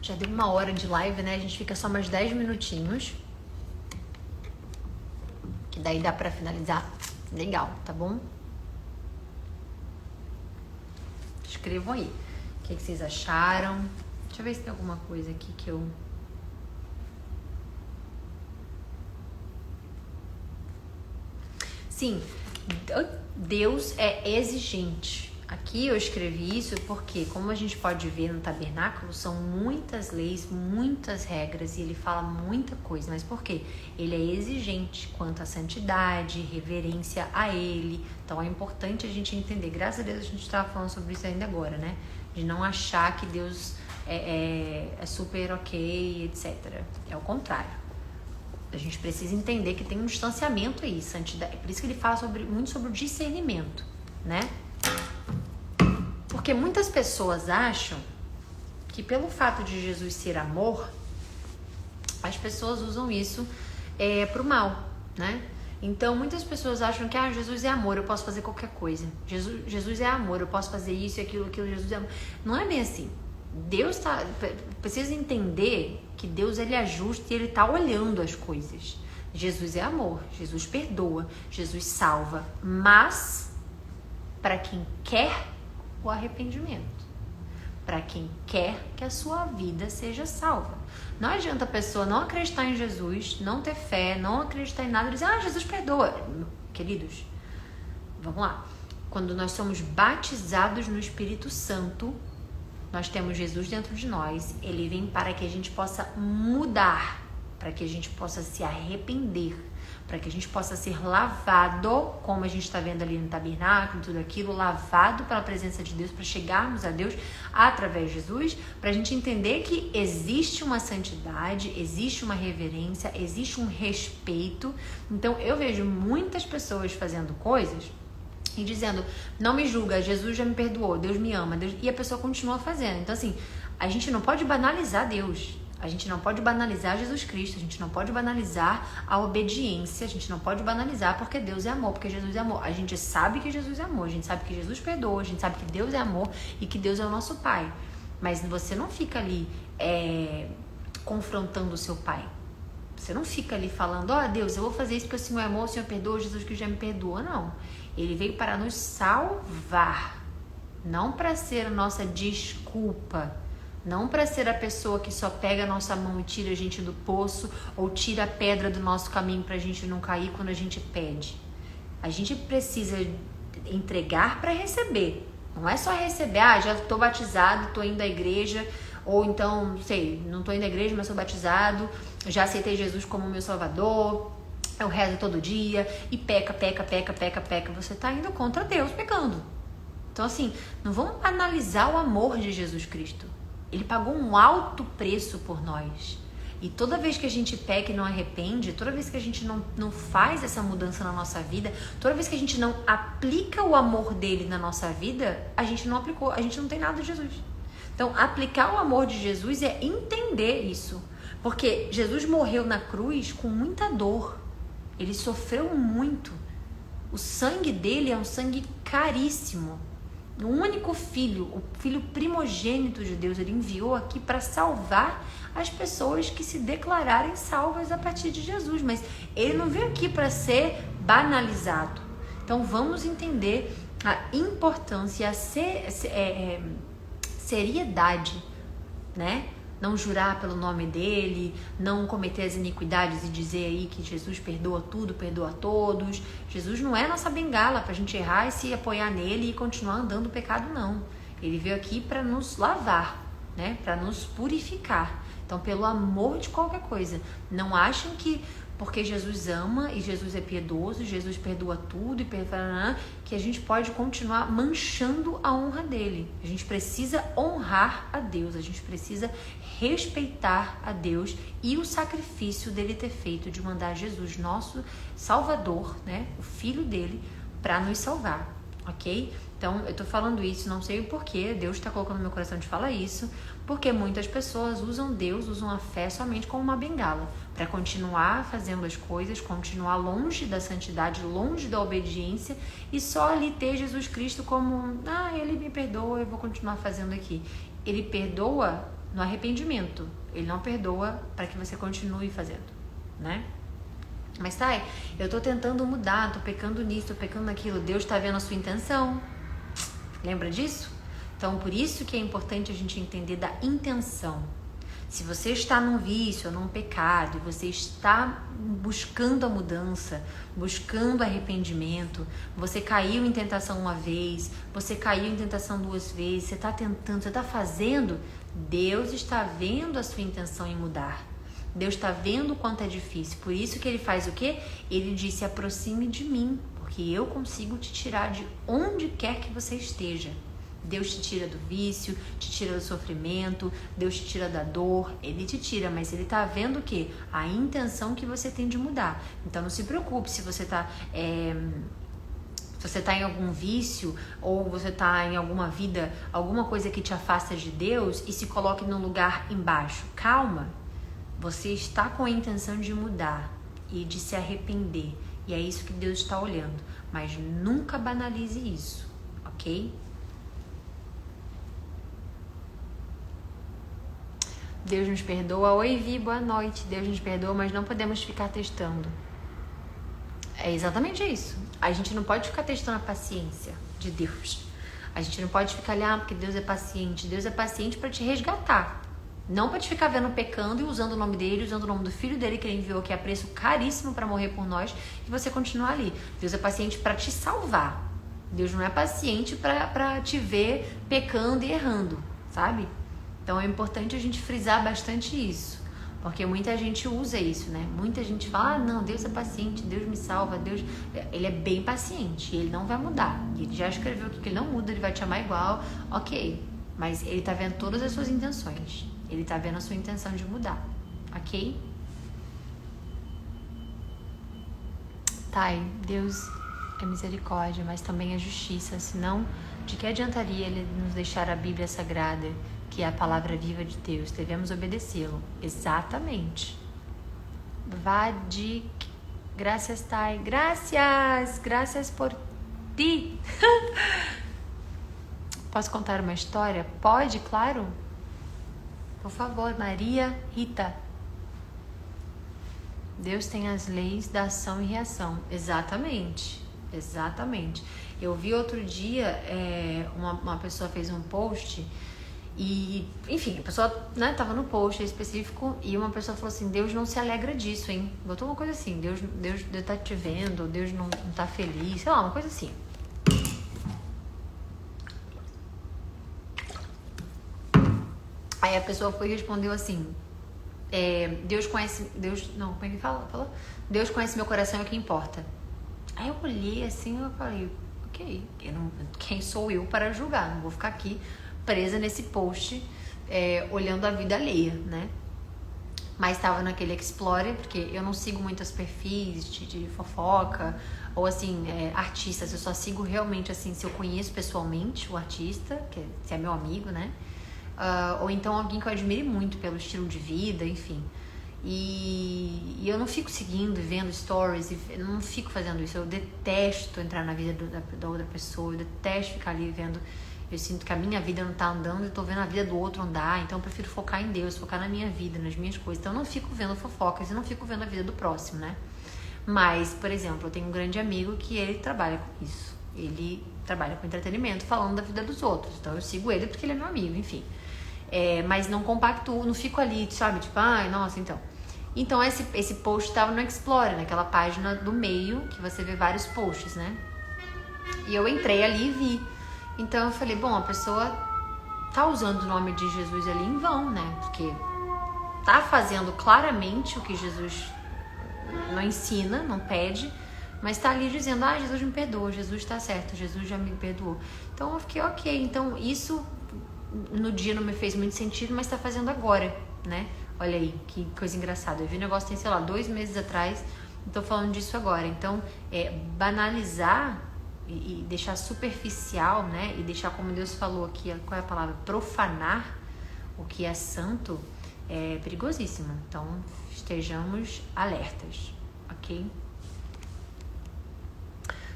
Já deu 1 hora de live, né? A gente fica só mais 10 minutinhos. Que daí dá pra finalizar legal, tá bom? Escrevam aí. O que vocês acharam? Deixa eu ver se tem alguma coisa aqui que eu... Sim, Deus é exigente. Aqui eu escrevi isso porque, como a gente pode ver no tabernáculo, são muitas leis, muitas regras e ele fala muita coisa. Mas por quê? Ele é exigente quanto à santidade, reverência a ele. Então é importante a gente entender. Graças a Deus a gente estava falando sobre isso ainda agora, né? De não achar que Deus é super ok, etc. É o contrário. A gente precisa entender que tem um distanciamento aí, santidade. É por isso que ele fala muito sobre o discernimento, né? Porque muitas pessoas acham que pelo fato de Jesus ser amor, as pessoas usam isso pro mal, né? Então muitas pessoas acham que Jesus é amor, eu posso fazer qualquer coisa. Jesus é amor, eu posso fazer isso e aquilo, Jesus é amor. Não é bem assim. Deus precisa entender que Deus ele é justo e ele está olhando as coisas. Jesus é amor, Jesus perdoa, Jesus salva, mas para quem quer o arrependimento, para quem quer que a sua vida seja salva. Não adianta a pessoa não acreditar em Jesus, não ter fé, não acreditar em nada e dizer, Jesus perdoa. Queridos, vamos lá. Quando nós somos batizados no Espírito Santo, nós temos Jesus dentro de nós. Ele vem para que a gente possa mudar, para que a gente possa se arrepender, para que a gente possa ser lavado, como a gente está vendo ali no tabernáculo, tudo aquilo, lavado pela presença de Deus, para chegarmos a Deus através de Jesus, para a gente entender que existe uma santidade, existe uma reverência, existe um respeito. Então eu vejo muitas pessoas fazendo coisas e dizendo, não me julga, Jesus já me perdoou, Deus me ama, e a pessoa continua fazendo. Então assim, a gente não pode banalizar Deus. A gente não pode banalizar Jesus Cristo, a gente não pode banalizar a obediência, a gente não pode banalizar porque Deus é amor, porque Jesus é amor. A gente sabe que Jesus é amor, a gente sabe que Jesus perdoa, a gente sabe que Deus é amor e que Deus é o nosso Pai. Mas você não fica ali confrontando o seu Pai. Você não fica ali falando, Deus, eu vou fazer isso porque o Senhor é amor, o Senhor perdoa, Jesus Cristo já me perdoa. Não. Ele veio para nos salvar, não para ser a nossa desculpa. Não para ser a pessoa que só pega a nossa mão e tira a gente do poço ou tira a pedra do nosso caminho para a gente não cair quando a gente pede. A gente precisa entregar para receber. Não é só receber, já estou batizado, estou indo à igreja, ou então, não estou indo à igreja, mas sou batizado, já aceitei Jesus como meu salvador, eu rezo todo dia e peca. Você está indo contra Deus pecando. Então assim, não vamos analisar o amor de Jesus Cristo. Ele pagou um alto preço por nós. E toda vez que a gente peca e não arrepende, toda vez que a gente não faz essa mudança na nossa vida, toda vez que a gente não aplica o amor dele na nossa vida, a gente não aplicou, a gente não tem nada de Jesus. Então, aplicar o amor de Jesus é entender isso. Porque Jesus morreu na cruz com muita dor. Ele sofreu muito. O sangue dele é um sangue caríssimo. O único filho, o filho primogênito de Deus, ele enviou aqui para salvar as pessoas que se declararem salvas a partir de Jesus. Mas ele não veio aqui para ser banalizado. Então vamos entender a importância, a seriedade, né? Não jurar pelo nome dele, não cometer as iniquidades e dizer aí que Jesus perdoa tudo, perdoa todos. Jesus não é nossa bengala para a gente errar e se apoiar nele e continuar andando o pecado, não. Ele veio aqui para nos lavar, né? Para nos purificar. Então, pelo amor de qualquer coisa, não achem que porque Jesus ama e Jesus é piedoso, Jesus perdoa tudo e perdoa, que a gente pode continuar manchando a honra dele. A gente precisa honrar a Deus, a gente precisa respeitar a Deus e o sacrifício dele ter feito de mandar Jesus, nosso Salvador, né, o Filho dele, para nos salvar, ok? Então, eu tô falando isso, não sei o porquê, Deus está colocando no meu coração de falar isso, porque muitas pessoas usam Deus, usam a fé somente como uma bengala, para continuar fazendo as coisas, continuar longe da santidade, longe da obediência, e só ali ter Jesus Cristo como, ele me perdoa, eu vou continuar fazendo aqui. Ele perdoa no arrependimento, ele não perdoa para que você continue fazendo, né? Mas Thay, eu tô tentando mudar, tô pecando nisso, tô pecando naquilo, Deus tá vendo a sua intenção. Lembra disso? Então, por isso que é importante a gente entender da intenção. Se você está num vício ou num pecado e você está buscando a mudança, buscando arrependimento, você caiu em tentação uma vez, você caiu em tentação duas vezes, você está tentando, você está fazendo, Deus está vendo a sua intenção em mudar. Deus está vendo o quanto é difícil. Por isso que ele faz o quê? Ele diz, se aproxime de mim, porque eu consigo te tirar de onde quer que você esteja. Deus te tira do vício, te tira do sofrimento, Deus te tira da dor, Ele te tira, mas Ele está vendo o quê? A intenção que você tem de mudar. Então não se preocupe se você está em algum vício ou você está em alguma vida, alguma coisa que te afasta de Deus e se coloque num lugar embaixo. Calma, você está com a intenção de mudar e de se arrepender. E é isso que Deus está olhando. Mas nunca banalize isso, ok? Deus nos perdoa. Oi, Vi, boa noite. Deus nos perdoa, mas não podemos ficar testando. É exatamente isso. A gente não pode ficar testando a paciência de Deus. A gente não pode ficar ali, porque Deus é paciente. Deus é paciente para te resgatar. Não para te ficar vendo pecando e usando o nome dele, usando o nome do filho dele que ele enviou, que é a preço caríssimo para morrer por nós, e você continuar ali. Deus é paciente para te salvar. Deus não é paciente para te ver pecando e errando, sabe? Então é importante a gente frisar bastante isso, porque muita gente usa isso, né? Muita gente fala, não, Deus é paciente, Deus me salva, Deus... Ele é bem paciente, ele não vai mudar. Ele já escreveu aqui que ele não muda, ele vai te amar igual, ok. Mas ele tá vendo todas as suas intenções, ele tá vendo a sua intenção de mudar, ok? Thay, Deus é misericórdia, mas também é justiça, senão de que adiantaria ele nos deixar a Bíblia Sagrada, que é a palavra viva de Deus? Devemos obedecê-lo. Exatamente. Vadik. Graças, Thay. Graças por ti. Posso contar uma história? Pode, claro. Por favor, Maria Rita. Deus tem as leis da ação e reação. Exatamente. Eu vi outro dia, uma pessoa fez um post. E, enfim, a pessoa, né, tava no post específico e uma pessoa falou assim, Deus não se alegra disso, hein? Botou uma coisa assim, Deus tá te vendo, Deus não tá feliz, sei lá, uma coisa assim. Aí a pessoa foi e respondeu assim, como é que fala? Deus conhece meu coração, é o que importa. Aí eu olhei assim, eu falei, ok, quem sou eu para julgar? Não vou ficar aqui presa nesse post, olhando a vida alheia, né? Mas estava naquele Explorer, porque eu não sigo muitos perfis de fofoca, ou assim, artistas, eu só sigo realmente assim, se eu conheço pessoalmente o artista, se é meu amigo, né? Ou então alguém que eu admire muito pelo estilo de vida, enfim. E eu não fico seguindo, vendo stories, eu não fico fazendo isso, eu detesto entrar na vida da outra pessoa, eu detesto ficar ali vendo. Eu sinto que a minha vida não tá andando e tô vendo a vida do outro andar, então eu prefiro focar em Deus, focar na minha vida, nas minhas coisas. Então eu não fico vendo fofocas e não fico vendo a vida do próximo, né? Mas, por exemplo, eu tenho um grande amigo que ele trabalha com isso. Ele trabalha com entretenimento, falando da vida dos outros. Então eu sigo ele porque ele é meu amigo, enfim. Mas não compactuo, não fico ali, sabe? Tipo, ai, nossa, então. Então esse post tava no Explorer, naquela página do meio, que você vê vários posts, né? E eu entrei ali e vi. Então eu falei, bom, a pessoa tá usando o nome de Jesus ali em vão, né? Porque tá fazendo claramente o que Jesus não ensina, não pede, mas está ali dizendo, Jesus me perdoa, Jesus está certo, Jesus já me perdoou. Então eu fiquei ok, então isso no dia não me fez muito sentido, mas está fazendo agora, né? Olha aí, que coisa engraçada. Eu vi um negócio tem, sei lá, 2 meses atrás, e tô falando disso agora. Então, banalizar e deixar superficial, né? E deixar, como Deus falou aqui, qual é a palavra? Profanar o que é santo é perigosíssimo. Então, estejamos alertas, ok?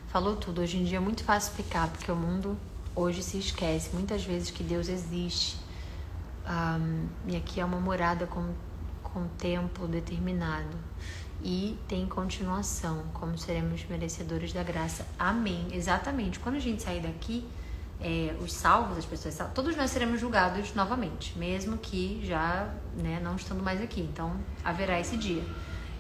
Falou tudo. Hoje em dia é muito fácil pecar, porque o mundo hoje se esquece muitas vezes que Deus existe. E aqui é uma morada com tempo determinado. E tem continuação, como seremos merecedores da graça. Amém. Exatamente. Quando a gente sair daqui, os salvos, as pessoas salvas, todos nós seremos julgados novamente, mesmo que já, né, não estando mais aqui. Então, haverá esse dia.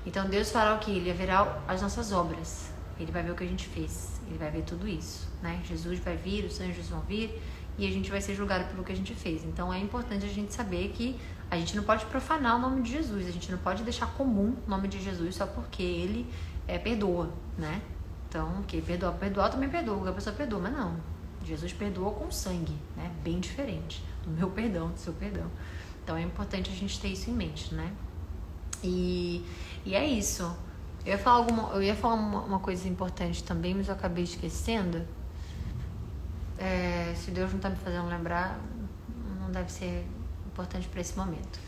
Então, Deus fará o quê? Ele verá as nossas obras. Ele vai ver o que a gente fez. Ele vai ver tudo isso, né? Jesus vai vir, os anjos vão vir e a gente vai ser julgado pelo que a gente fez. Então, é importante a gente saber que a gente não pode profanar o nome de Jesus, a gente não pode deixar comum o nome de Jesus só porque ele perdoa, né? Então, que perdoar também perdoa, a pessoa perdoa, mas não. Jesus perdoou com sangue, né? Bem diferente do meu perdão, do seu perdão. Então, é importante a gente ter isso em mente, né? E é isso. Eu ia falar uma coisa importante também, mas eu acabei esquecendo. Se Deus não tá me fazendo lembrar, não deve ser importante para esse momento.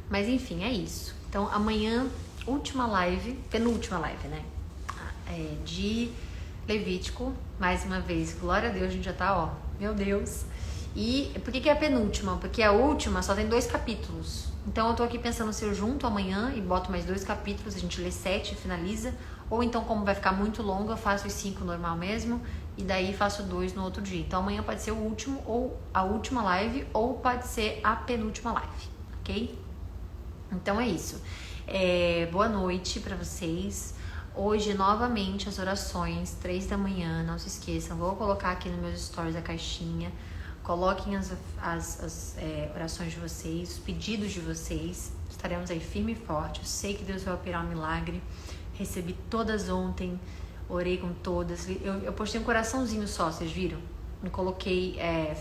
Mas enfim, é isso. Então amanhã, penúltima live, né? De Levítico, mais uma vez, glória a Deus, a gente já tá, meu Deus. E por que é a penúltima? Porque a última só tem 2 capítulos. Então eu tô aqui pensando se eu junto amanhã e boto mais 2 capítulos, a gente lê 7 e finaliza. Ou então, como vai ficar muito longo, eu faço os 5 normal mesmo. E daí faço 2 no outro dia. Então amanhã pode ser o último, ou a última live, ou pode ser a penúltima live, ok? Então é isso. Boa noite pra vocês. Hoje, novamente, as orações, 3 da manhã, não se esqueçam. Vou colocar aqui nos meus stories a caixinha. Coloquem as orações de vocês, os pedidos de vocês. Estaremos aí firme e forte. Eu sei que Deus vai operar um milagre. Recebi todas ontem. Orei com todas. Eu postei um coraçãozinho só, vocês viram? Não coloquei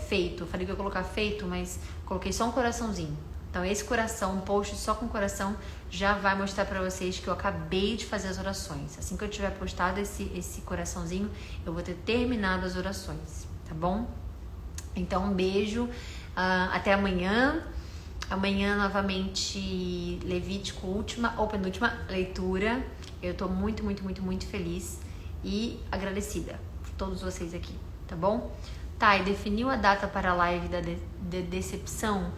feito. Falei que eu ia colocar feito, mas coloquei só um coraçãozinho. Então esse coração, um post só com coração, já vai mostrar pra vocês que eu acabei de fazer as orações. Assim que eu tiver postado esse coraçãozinho, eu vou ter terminado as orações, tá bom? Então um beijo, até amanhã. Amanhã novamente Levítico, última ou penúltima leitura. Eu tô muito, muito, muito, muito feliz e agradecida por todos vocês aqui, tá bom? Tá, e definiu a data para a live da decepção?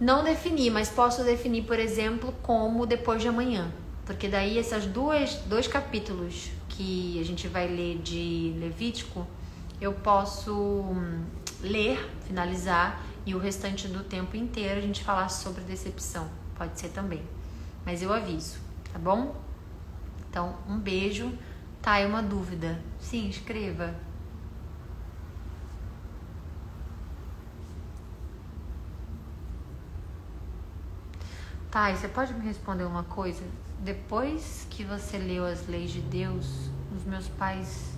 Não defini, mas posso definir, por exemplo, como depois de amanhã. Porque daí esses 2 capítulos que a gente vai ler de Levítico, eu posso ler, finalizar, e o restante do tempo inteiro a gente falar sobre decepção. Pode ser também. Mas eu aviso, tá bom? Então, um beijo. Tá, é uma dúvida. Sim, escreva. Tá, e você pode me responder uma coisa? Depois que você leu as leis de Deus, os meus pais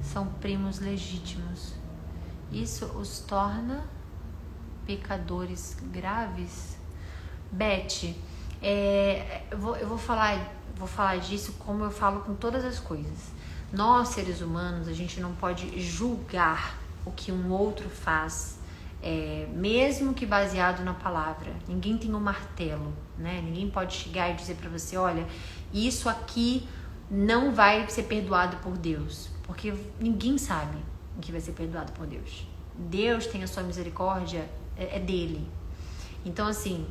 são primos legítimos. Isso os torna pecadores graves? Beth, eu vou falar disso como eu falo com todas as coisas. Nós, seres humanos, a gente não pode julgar o que um outro faz, mesmo que baseado na palavra. Ninguém tem um martelo, né? Ninguém pode chegar e dizer pra você, olha, isso aqui não vai ser perdoado por Deus, porque ninguém sabe o que vai ser perdoado por Deus. Deus tem a sua misericórdia, é dele. Então, assim,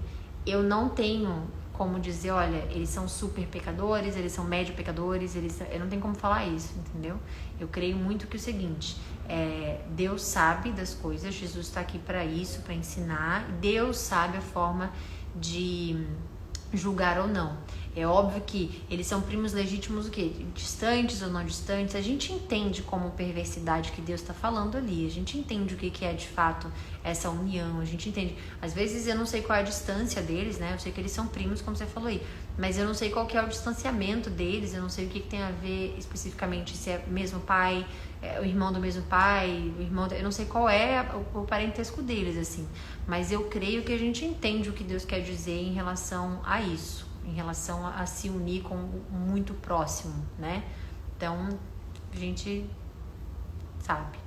eu não tenho como dizer, olha, eles são super pecadores, eles são médio pecadores, eu não tenho como falar isso, entendeu? Eu creio muito que o seguinte, Deus sabe das coisas, Jesus está aqui para isso, para ensinar, Deus sabe a forma de julgar ou não. É óbvio que eles são primos legítimos o quê? Distantes ou não distantes. A gente entende como perversidade que Deus está falando ali. A gente entende o que é de fato essa união. A gente entende. Às vezes eu não sei qual é a distância deles, né? Eu sei que eles são primos, como você falou aí. Mas eu não sei qual que é o distanciamento deles. Eu não sei o que tem a ver especificamente se é o mesmo pai, o irmão do mesmo pai, o irmão... Eu não sei qual é o parentesco deles, assim. Mas eu creio que a gente entende o que Deus quer dizer em relação a isso, em relação a se unir com o muito próximo, né? Então, a gente sabe.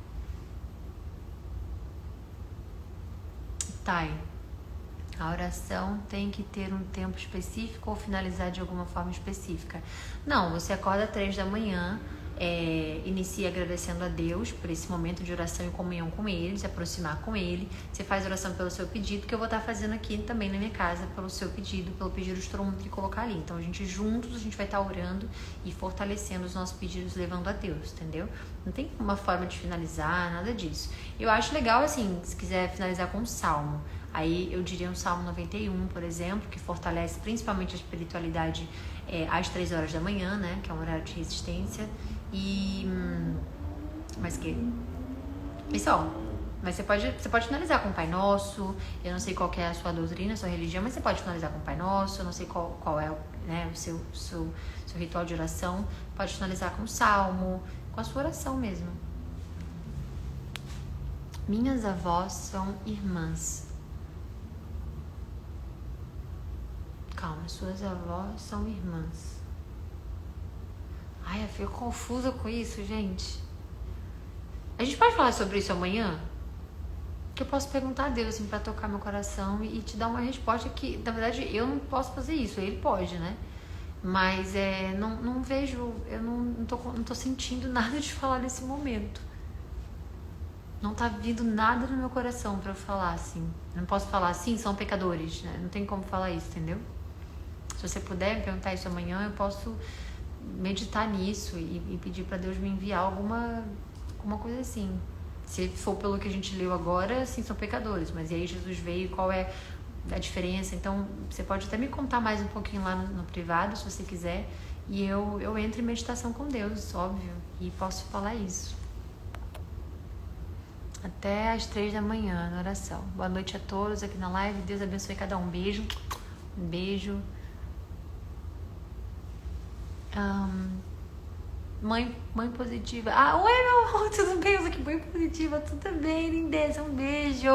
Tá aí. A oração tem que ter um tempo específico ou finalizar de alguma forma específica? Não, você acorda 3 da manhã, inicia agradecendo a Deus por esse momento de oração e comunhão com Ele, se aproximar com Ele. Você faz oração pelo seu pedido, que eu vou estar fazendo aqui também na minha casa, pelo seu pedido, pelo pedido de todo mundo que colocar ali. Então, a gente juntos, a gente vai estar orando e fortalecendo os nossos pedidos, levando a Deus, entendeu? Não tem uma forma de finalizar, nada disso. Eu acho legal, assim, se quiser finalizar com um salmo. Aí eu diria um Salmo 91, por exemplo, que fortalece principalmente a espiritualidade às 3 horas da manhã, né? Que é um horário de resistência. E... Mas que... Pessoal, mas você pode finalizar com o Pai Nosso. Eu não sei qual que é a sua doutrina, a sua religião, mas você pode finalizar com o Pai Nosso. Eu não sei qual é, né, o seu ritual de oração. Pode finalizar com o Salmo, com a sua oração mesmo. Minhas avós são irmãs. Calma, suas avós são irmãs. Ai, eu fico confusa com isso, gente. A gente pode falar sobre isso amanhã? Que eu posso perguntar a Deus, assim, pra tocar meu coração e te dar uma resposta que, na verdade, eu não posso fazer isso. Ele pode, né? Mas não vejo, eu não tô sentindo nada de falar nesse momento. Não tá vindo nada no meu coração pra eu falar, assim. Não posso falar assim, são pecadores, né? Não tem como falar isso, entendeu? Se você puder me perguntar isso amanhã, eu posso meditar nisso e pedir para Deus me enviar alguma coisa assim. Se for pelo que a gente leu agora, sim, são pecadores. Mas e aí Jesus veio, qual é a diferença? Então, você pode até me contar mais um pouquinho lá no privado, se você quiser. E eu entro em meditação com Deus, óbvio. E posso falar isso. Até às 3 da manhã, na oração. Boa noite a todos aqui na live. Deus abençoe cada um. Beijo. Um beijo. Mãe positiva. Ah, oi, meu amor, tudo bem? Eu aqui, mãe positiva, tudo bem, lindeza, um beijo.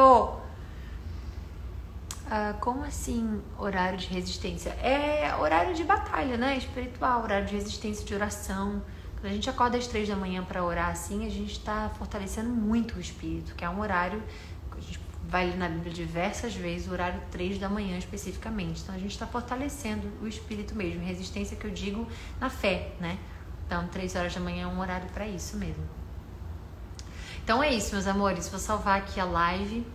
Como assim horário de resistência? É horário de batalha, né? Espiritual, horário de resistência, de oração. Quando a gente acorda às 3 da manhã para orar assim, a gente está fortalecendo muito o espírito, que é um horário que a gente vai ler na Bíblia diversas vezes, o horário 3 da manhã especificamente. Então a gente está fortalecendo o espírito mesmo, resistência que eu digo na fé, né? Então 3 horas da manhã é um horário para isso mesmo. Então é isso, meus amores, vou salvar aqui a live.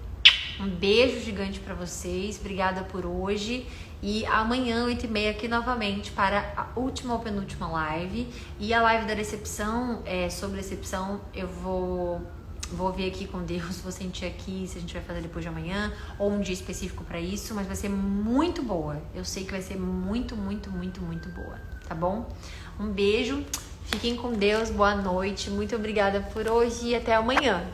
Um beijo gigante para vocês, obrigada por hoje. E amanhã, 8h30, aqui novamente para a última ou penúltima live. E a live da decepção, sobre decepção, eu vou ver aqui com Deus, vou sentir aqui se a gente vai fazer depois de amanhã ou um dia específico para isso, mas vai ser muito boa. Eu sei que vai ser muito, muito, muito, muito boa, tá bom? Um beijo, fiquem com Deus, boa noite, muito obrigada por hoje e até amanhã.